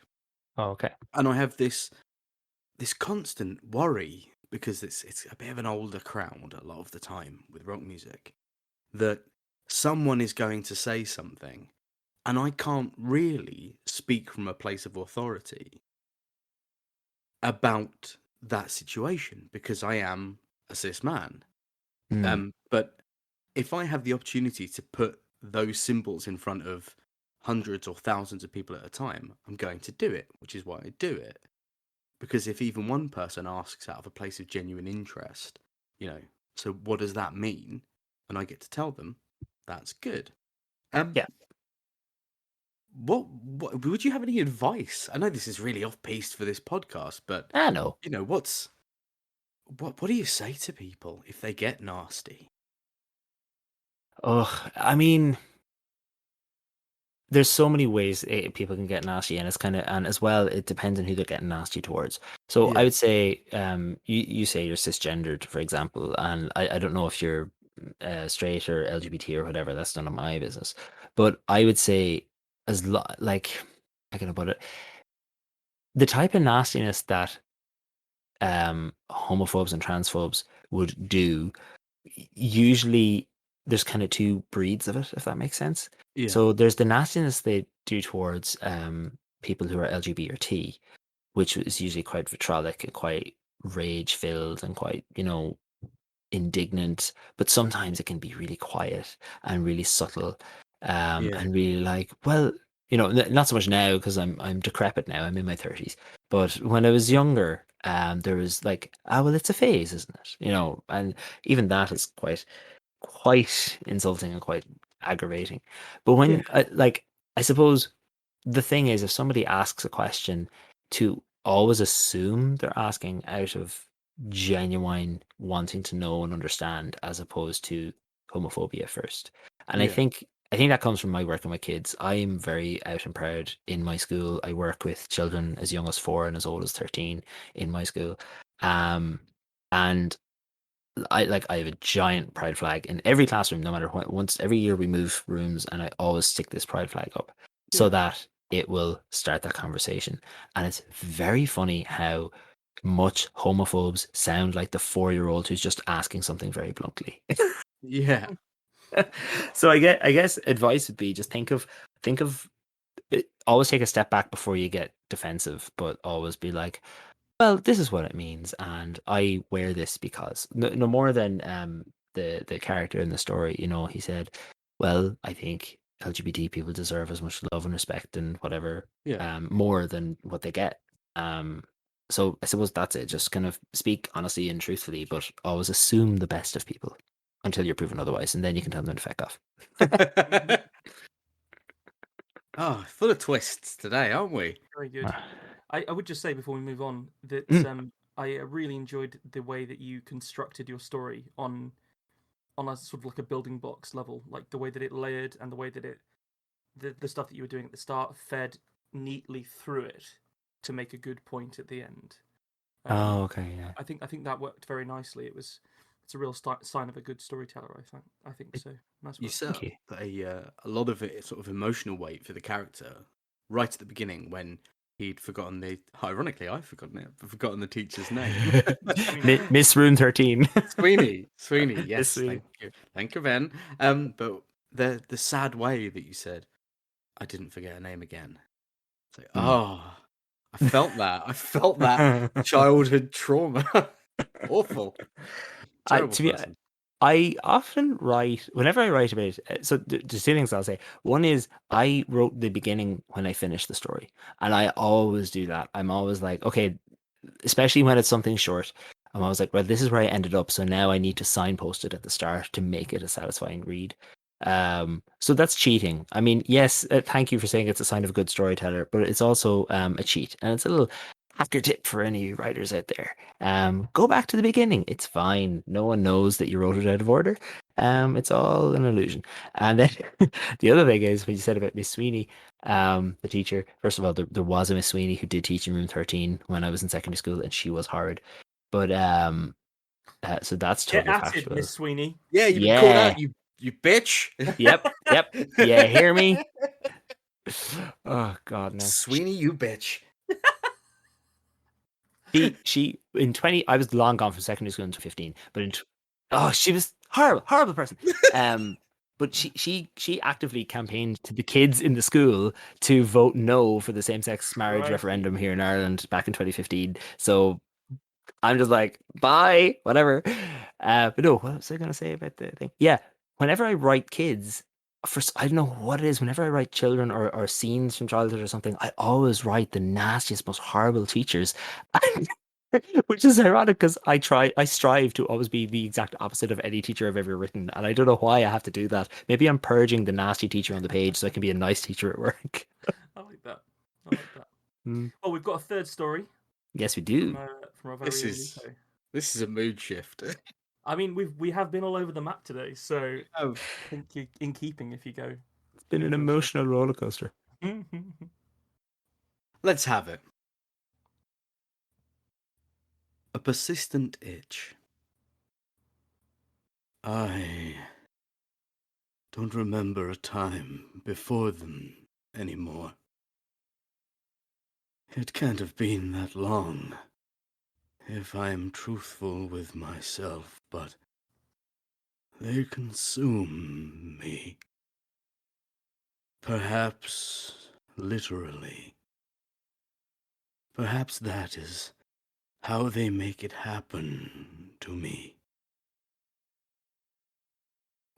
Oh, okay. and I have this constant worry because it's a bit of an older crowd a lot of the time with rock music, that someone is going to say something, and I can't really speak from a place of authority about that situation because I am a cis man. Mm. But if I have the opportunity to put those symbols in front of hundreds or thousands of people at a time, I'm going to do it, which is why I do it. Because if even one person asks out of a place of genuine interest, so what does that mean? And I get to tell them, that's good. Yeah. What would you have any advice? I know this is really off piste for this podcast, but I know. what do you say to people if they get nasty? Oh, I mean, there's so many ways people can get nasty, and and as well, it depends on who they're getting nasty towards. So I Yeah. would say, you say you're cisgendered, for example, and I don't know if you're straight or LGBT or whatever. That's none of my business. But I would say, like, how can I put it? The type of nastiness that homophobes and transphobes would do, usually there's kind of two breeds of it, if that makes sense. Yeah. So there's the nastiness they do towards people who are LGBT or T, which is usually quite vitriolic and quite rage filled and quite, indignant, but sometimes it can be really quiet and really subtle, Yeah. and really like, well, not so much now because I'm decrepit now. I'm in my 30s, but when I was younger, there was like, well, it's a phase, isn't it? And even that is quite insulting and quite aggravating. But Yeah. when I suppose the thing is, if somebody asks a question to always assume they're asking out of genuine wanting to know and understand, as opposed to homophobia first. And I think that comes from my working with kids. I am very out and proud in my school. I work with children as young as 4 and as old as 13 in my school. And I have a giant pride flag in every classroom, no matter what. Once every year we move rooms, and I always stick this pride flag up so that it will start that conversation. And it's very funny how much homophobes sound like the 4-year-old who's just asking something very bluntly. Yeah. So I guess advice would be just think of it, always take a step back before you get defensive, but always be like, well, this is what it means, and I wear this because no more than the character in the story. He said, well, I think LGBT people deserve as much love and respect and whatever, more than what they get. So I suppose that's it. Just kind of speak honestly and truthfully, but always assume the best of people until you're proven otherwise, and then you can tell them to feck off. Oh, full of twists today, aren't we? Very good. I would just say before we move on that I really enjoyed the way that you constructed your story on a sort of like a building blocks level, like the way that it layered and the way that the stuff that you were doing at the start fed neatly through it to make a good point at the end. Okay, yeah. I think that worked very nicely. It's a real sign of a good storyteller. I think so. Nice work. You set up a lot of it sort of emotional weight for the character right at the beginning when he'd forgotten ironically, I've forgotten the teacher's name. Miss Room 13. Sweeney, yes. Sweeney. Thank you, Ben. But the sad way that you said, I didn't forget her name again. It's like, I felt that childhood trauma. Awful. Terrible person. I often write, whenever I write about it, so there's 2 things I'll say. One is I wrote the beginning when I finished the story, and I always do that. I'm always like, okay, especially when it's something short, I'm always like, well, this is where I ended up, so now I need to signpost it at the start to make it a satisfying read. So that's cheating. I mean, yes, thank you for saying it's a sign of a good storyteller, but it's also a cheat, and it's a little hacker tip for any writers out there. Go back to the beginning. It's fine. No one knows that you wrote it out of order. It's all an illusion. And then the other thing is, when you said about Miss Sweeney, the teacher, first of all, there was a Miss Sweeney who did teach in room 13 when I was in secondary school, and she was horrid. But so that's totally factual. Miss Sweeney. Yeah, you've been called out, you bitch. Yep. Yeah, hear me? Oh God, no. Sweeney, you bitch. She in 20, I was long gone from secondary school into 15, but she was horrible person. But she actively campaigned to the kids in the school to vote no for the same-sex marriage referendum here in Ireland back in 2015. So I'm just like, bye, whatever. But no, what was I going to say about the thing? Yeah, whenever I write kids, I don't know what it is. Whenever I write children or scenes from childhood or something, I always write the nastiest, most horrible teachers, which is ironic because I strive to always be the exact opposite of any teacher I've ever written, and I don't know why I have to do that. Maybe I'm purging the nasty teacher on the page so I can be a nice teacher at work. I like that. Well, we've got a third story. Yes, we do. From our very this is a mood shift. I mean, we have been all over the map today, so I think you're in keeping if you go. It's been an emotional roller coaster. Let's have it. A persistent itch. I don't remember a time before them anymore. It can't have been that long, if I am truthful with myself, but they consume me. Perhaps literally. Perhaps that is how they make it happen to me.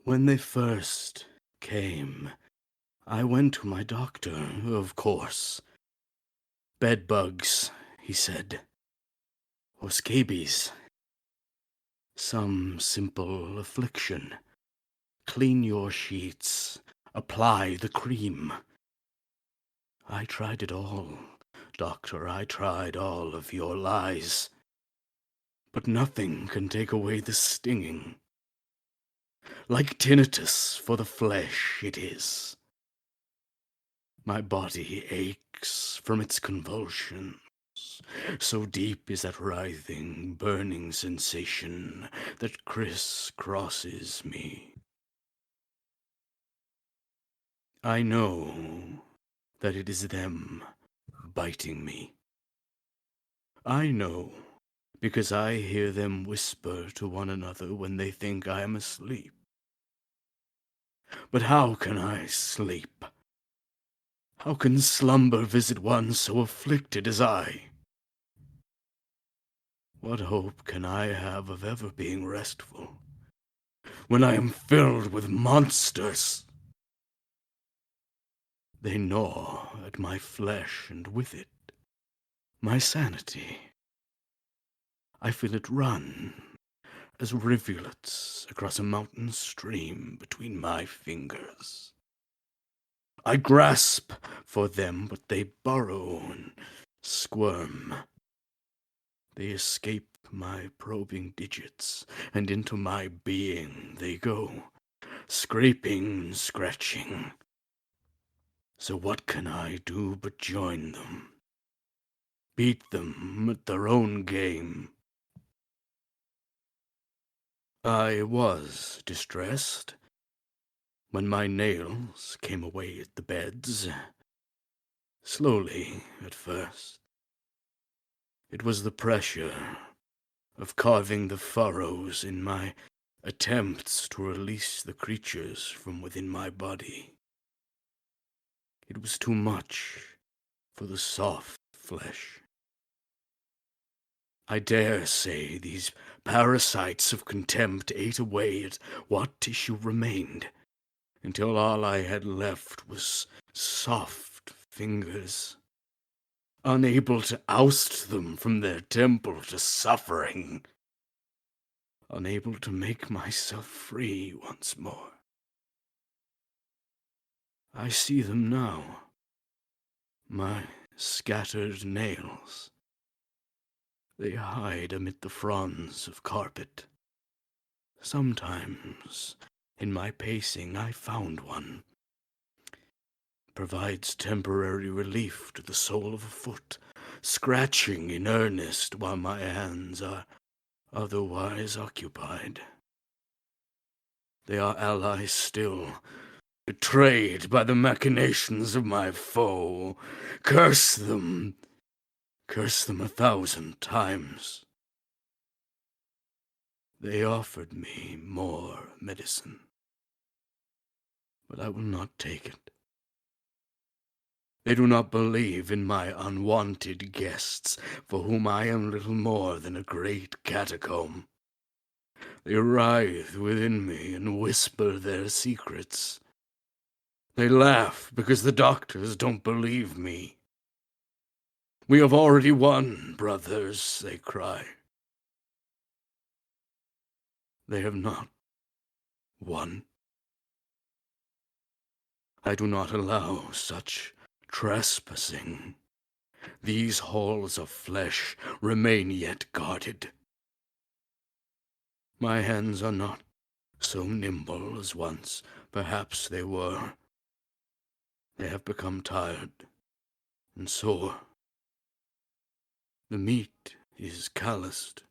When they first came, I went to my doctor, of course. Bed bugs, he said. Or scabies. Some simple affliction. Clean your sheets. Apply the cream. I tried it all. Doctor, I tried all of your lies, but nothing can take away the stinging. Like tinnitus for the flesh it is. My body aches from its convulsions. So deep is that writhing, burning sensation that crisscrosses me. I know that it is them biting me. I know because I hear them whisper to one another when they think I am asleep. But how can I sleep? How can slumber visit one so afflicted as I? What hope can I have of ever being restful when I am filled with monsters? They gnaw at my flesh, and with it, my sanity. I feel it run as rivulets across a mountain stream between my fingers. I grasp for them, but they burrow and squirm. They escape my probing digits, and into my being they go, scraping and scratching. So what can I do but join them? Beat them at their own game. I was distressed when my nails came away at the beds. Slowly at first. It was the pressure of carving the furrows in my attempts to release the creatures from within my body. It was too much for the soft flesh. I dare say these parasites of contempt ate away at what tissue remained, until all I had left was soft fingers, unable to oust them from their temple to suffering, unable to make myself free once more. I see them now, my scattered nails. They hide amid the fronds of carpet. Sometimes, in my pacing, I found one. Provides temporary relief to the sole of a foot, scratching in earnest while my hands are otherwise occupied. They are allies still, betrayed by the machinations of my foe. Curse them 1,000 times. They offered me more medicine, but I will not take it. They do not believe in my unwanted guests, for whom I am little more than a great catacomb. They writhe within me and whisper their secrets. They laugh because the doctors don't believe me. We have already won, brothers, they cry. They have not won. I do not allow such trespassing. These halls of flesh remain yet guarded. My hands are not so nimble as once perhaps they were. They have become tired and sore. The meat is calloused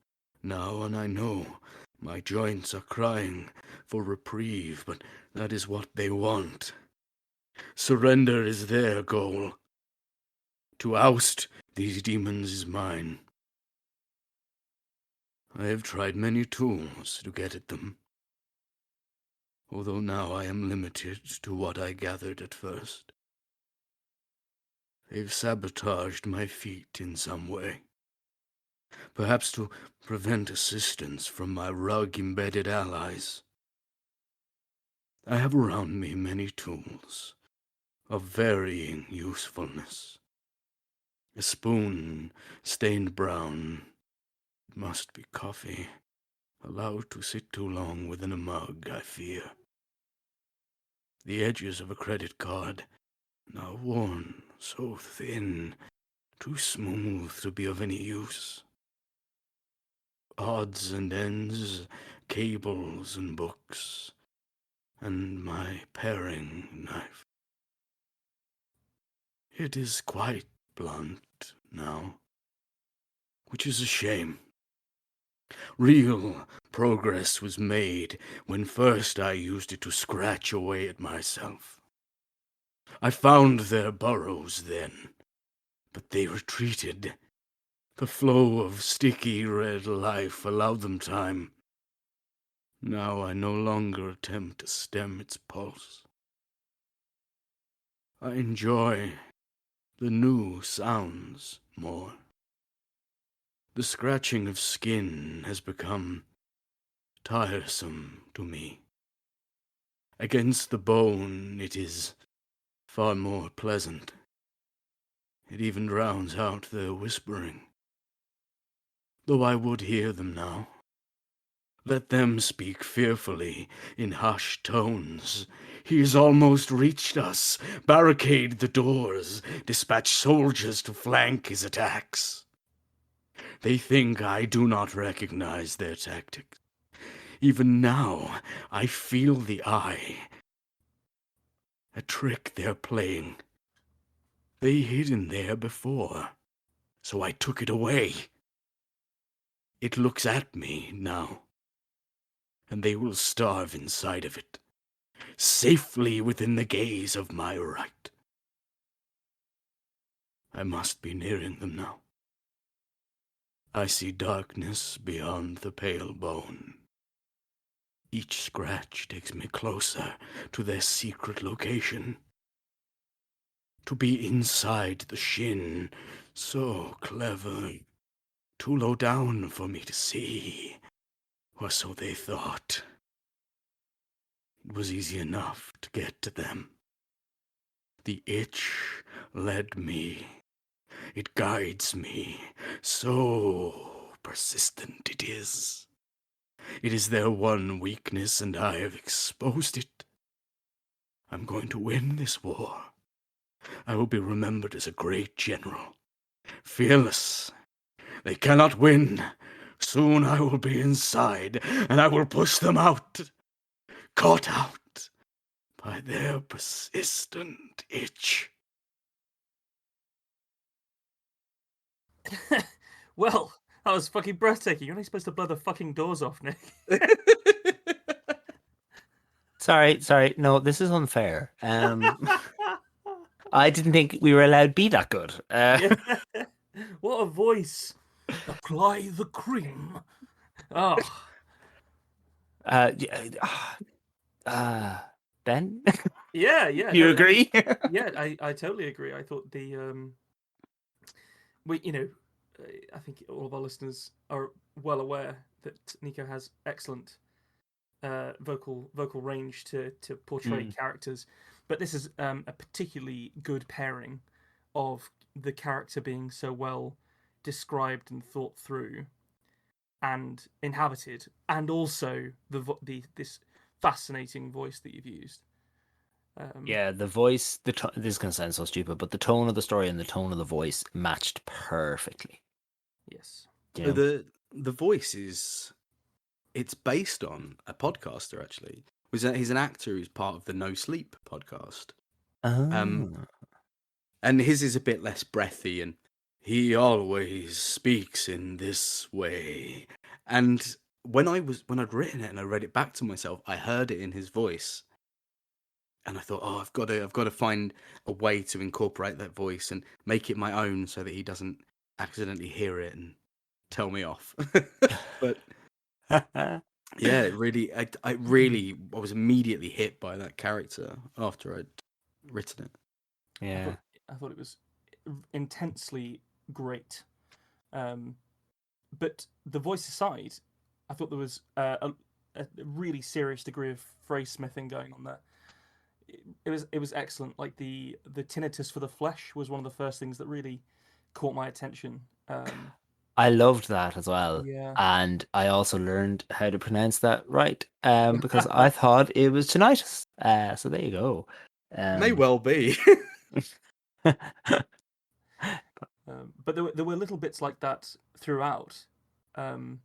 now, and I know my joints are crying for reprieve, but that is what they want. Surrender is their goal. To oust these demons is mine. I have tried many tools to get at them, although now I am limited to what I gathered at first. They've sabotaged my feet in some way, perhaps to prevent assistance from my rug-embedded allies. I have around me many tools of varying usefulness. A spoon stained brown. It must be coffee, allowed to sit too long within a mug, I fear. The edges of a credit card, now worn so thin, too smooth to be of any use. Odds and ends, cables and books, and my paring knife. It is quite blunt now, which is a shame. Real progress was made when first I used it to scratch away at myself. I found their burrows then, but they retreated. The flow of sticky red life allowed them time. Now I no longer attempt to stem its pulse. I enjoy the new sounds more. The scratching of skin has become tiresome to me. Against the bone it is far more pleasant. It even drowns out their whispering. Though I would hear them now. Let them speak fearfully in hushed tones. He has almost reached us. Barricade the doors. Dispatch soldiers to flank his attacks. They think I do not recognize their tactics. Even now, I feel the eye. A trick they're playing. They hid in there before, so I took it away. It looks at me now, and they will starve inside of it, safely within the gaze of my right. I must be nearing them now. I see darkness beyond the pale bone. Each scratch takes me closer to their secret location. To be inside the shin, so clever. Too low down for me to see, or so they thought. It was easy enough to get to them. The itch led me. It guides me. So persistent it is. It is their one weakness, and I have exposed it. I'm going to win this war. I will be remembered as a great general. Fearless. They cannot win. Soon I will be inside, and I will push them out. Caught out by their persistent itch. Well, that was fucking breathtaking. You're only supposed to blow the fucking doors off, Nick. Sorry. No, this is unfair. I didn't think we were allowed to be that good. What a voice. Apply the cream. Oh. Ben? Yeah. You agree? Yeah, I totally agree. I thought I think all of our listeners are well aware that Nico has excellent vocal range to portray characters, but this is a particularly good pairing of the character being so well described and thought through and inhabited, and also this fascinating voice that you've used. Yeah, the voice. This is going to sound so stupid, but the tone of the story and the tone of the voice matched perfectly. Yes. You know? The voice is. It's based on a podcaster, actually. He's an actor who's part of the No Sleep podcast. And his is a bit less breathy, and he always speaks in this way. And when I'd written it and I read it back to myself, I heard it in his voice. And I thought, I've got to find a way to incorporate that voice and make it my own so that he doesn't accidentally hear it and tell me off. But yeah, it really, I was immediately hit by that character after I'd written it. Yeah, I thought it was intensely great. But the voice aside, I thought there was a really serious degree of phrase smithing going on there. It was excellent. Like the tinnitus for the flesh was one of the first things that really caught my attention. I loved that as well. Yeah. And I also learned how to pronounce that right because I thought it was tinnitus. So there you go. May well be. But there were little bits like that throughout, and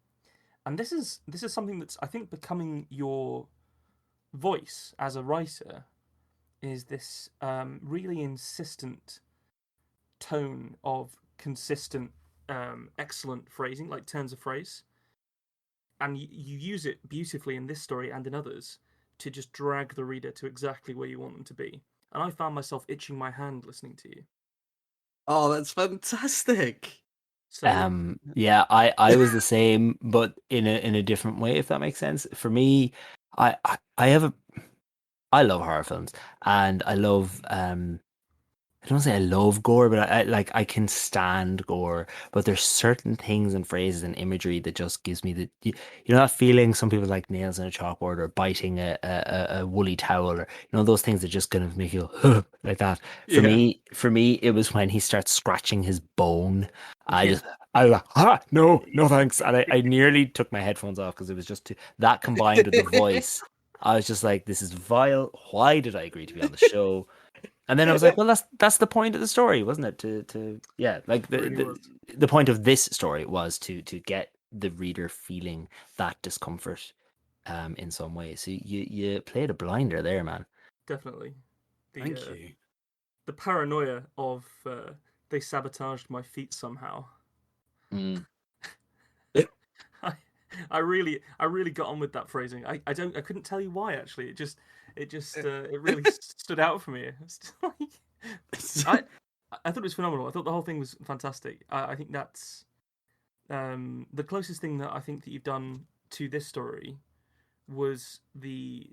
this is something that's, I think, becoming your voice as a writer, is this really insistent tone of consistent, excellent phrasing, like turns of phrase, and you use it beautifully in this story and in others to just drag the reader to exactly where you want them to be. And I found myself itching my hand listening to you. Oh, that's fantastic. So yeah, I was the same, but in a different way, if that makes sense. For me, I love horror films, and I love I don't say I love gore, but I can stand gore. But there's certain things and phrases and imagery that just gives me you know that feeling. Some people like nails in a chalkboard or biting a woolly towel, or those things that just kind of make you go like that. For me, it was when he starts scratching his bone. I was like, no thanks, and I nearly took my headphones off because it was just that combined with the voice. I was just like, this is vile. Why did I agree to be on the show? And then I was like, well, that's the point of the story, wasn't it? The point of this story was to get the reader feeling that discomfort, in some way. So you played a blinder there, man. definitely, Thank you. The paranoia of they sabotaged my feet somehow. Mm. I really got on with that phrasing. I couldn't tell you why, actually. It really stood out for me. I thought it was phenomenal. I thought the whole thing was fantastic. I think that's the closest thing that I think that you've done to this story was the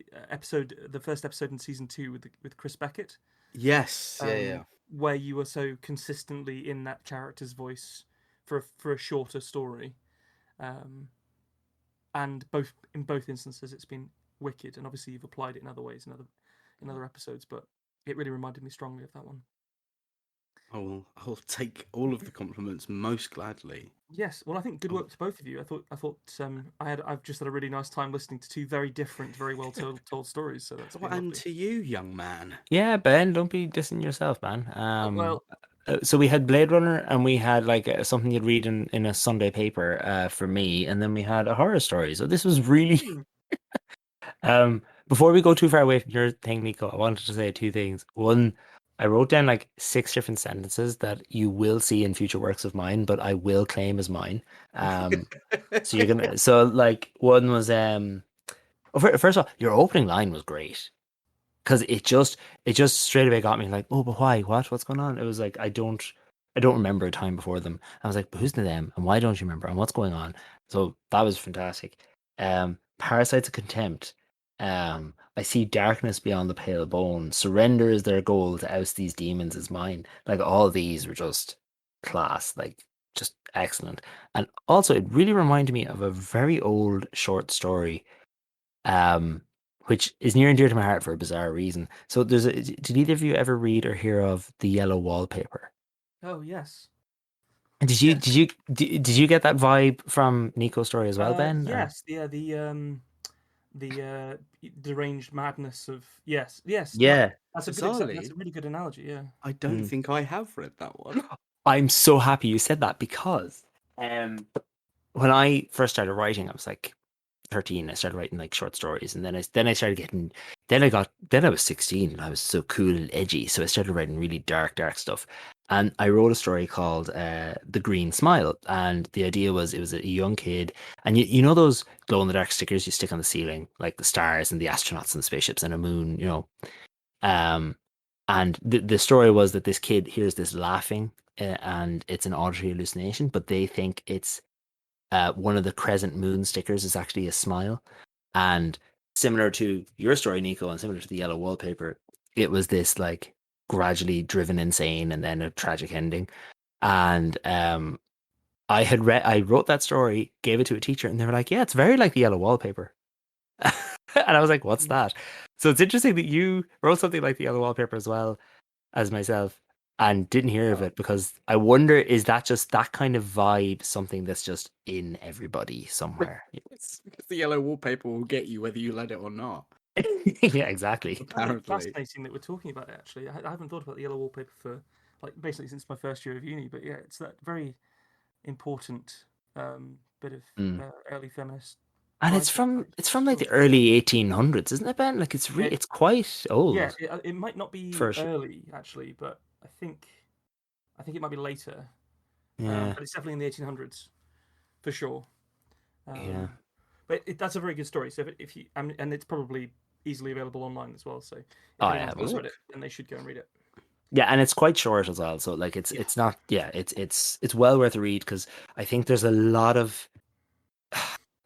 first episode in season 2 with Chris Beckett. Yes, yeah. Where you were so consistently in that character's voice for a shorter story. And in both instances, it's been wicked, and obviously you've applied it in other ways in other episodes. But it really reminded me strongly of that one. I'll take all of the compliments most gladly. Yes, well, I think good work to both of you. I've just had a really nice time listening to two very different, very well told stories. So that's been and lovely. to you, young man. Yeah, Ben, don't be dissing yourself, man. Well, so we had Blade Runner, and we had something you'd read in a Sunday paper, for me, and then we had a horror story. So this was really. Before we go too far away from your thing, Nico, I wanted to say 2 things. One, I wrote down 6 different sentences that you will see in future works of mine, but I will claim as mine. So you're gonna. So one was first of all, your opening line was great. Because it just straight away got me oh, but why? What's going on? It was like, I don't remember a time before them. I was like, but who's to them? And why don't you remember? And what's going on? So that was fantastic. Parasites of Contempt. I see darkness beyond the pale bone. Surrender is their goal. To oust these demons is mine. All these were just class. Just excellent. And also, it really reminded me of a very old short story. Which is near and dear to my heart for a bizarre reason. So did either of you ever read or hear of The Yellow Wallpaper? Oh yes. Did you get that vibe from Nico's story as well, Ben? Yes, the deranged madness of yes. Yeah, that's a really good analogy. Yeah, I don't think I have read that one. I'm so happy you said that, because when I first started writing, I was 13. I started writing short stories, and then I started getting. Then I was 16, and I was so cool and edgy, so I started writing really dark stuff. And I wrote a story called The Green Smile, and the idea was, it was a young kid, and you know those glow in the dark stickers you stick on the ceiling, like the stars and the astronauts and the spaceships and a moon, and the story was that this kid hears this laughing, and it's an auditory hallucination, but they think it's one of the crescent moon stickers is actually a smile. And similar to your story, Nico, and similar to The Yellow Wallpaper, it was this gradually driven insane and then a tragic ending. And I wrote that story, gave it to a teacher, and they were like, yeah, it's very like The Yellow Wallpaper. And I was like, what's that? So it's interesting that you wrote something like The Yellow Wallpaper as well as myself, and didn't hear of it, because I wonder, is that just that kind of vibe something that's just in everybody somewhere? It's because The Yellow Wallpaper will get you whether you let it or not. Yeah, exactly. Apparently. Fascinating that we're talking about it, actually. I haven't thought about The Yellow Wallpaper for like basically since my first year of uni. But yeah, it's that very important bit of early feminist. And it's from like the early 1800s, isn't it, Ben? Like it's quite old. Yeah, it might not be for early actually, but I think it might be later. Yeah, but it's definitely in the 1800s for sure. yeah. But that's a very good story. So if you and it's probably easily available online as well. So if Oh, anyone's read it, then they should go and read it. Yeah, and it's quite short as well. So like it's not it's well worth a read, because I think there's a lot of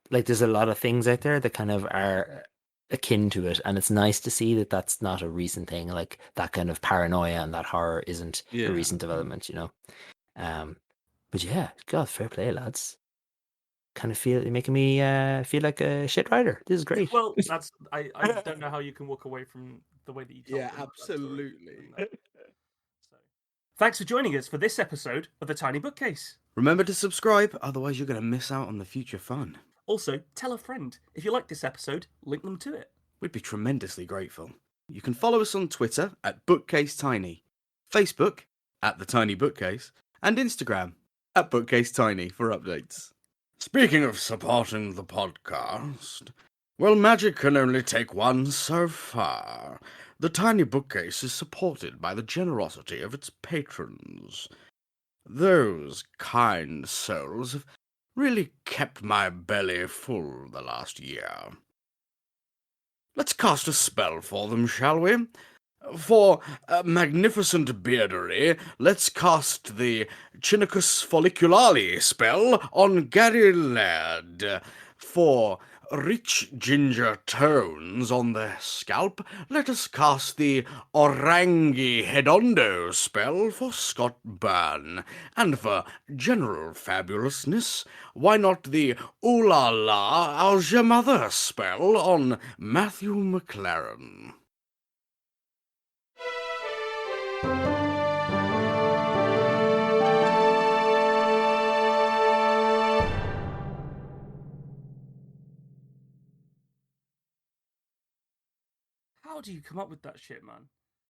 there's a lot of things out there that kind of are akin to it, and it's nice to see that that's not a recent thing. Like that kind of paranoia and that horror isn't a recent development, you know. But yeah, God, fair play, lads. Kind of you're making me feel like a shit writer. This is great. Well, I don't know how you can walk away from the way that you told Yeah, absolutely. So, thanks for joining us for this episode of the Tiny Bookcase. Remember to subscribe, otherwise you're going to miss out on the future fun. Also, tell a friend. If you like this episode, link them to it. We'd be tremendously grateful. You can follow us on Twitter at BookcaseTiny, Facebook at The Tiny Bookcase, and Instagram at BookcaseTiny for updates. Speaking of supporting the podcast, well, magic can only take one so far. The Tiny Bookcase is supported by the generosity of its patrons. Those kind souls have really kept my belly full the last year. Let's cast a spell for them, shall we? For magnificent beardery, let's cast the Chinicus folliculale spell on Gary Laird. For rich ginger tones on the scalp, let us cast the Orangi Hedondo spell for Scott Byrne. And for general fabulousness, why not the Ooh La La, How's Your Mother spell on Matthew McLaren? How do you come up with that shit, man?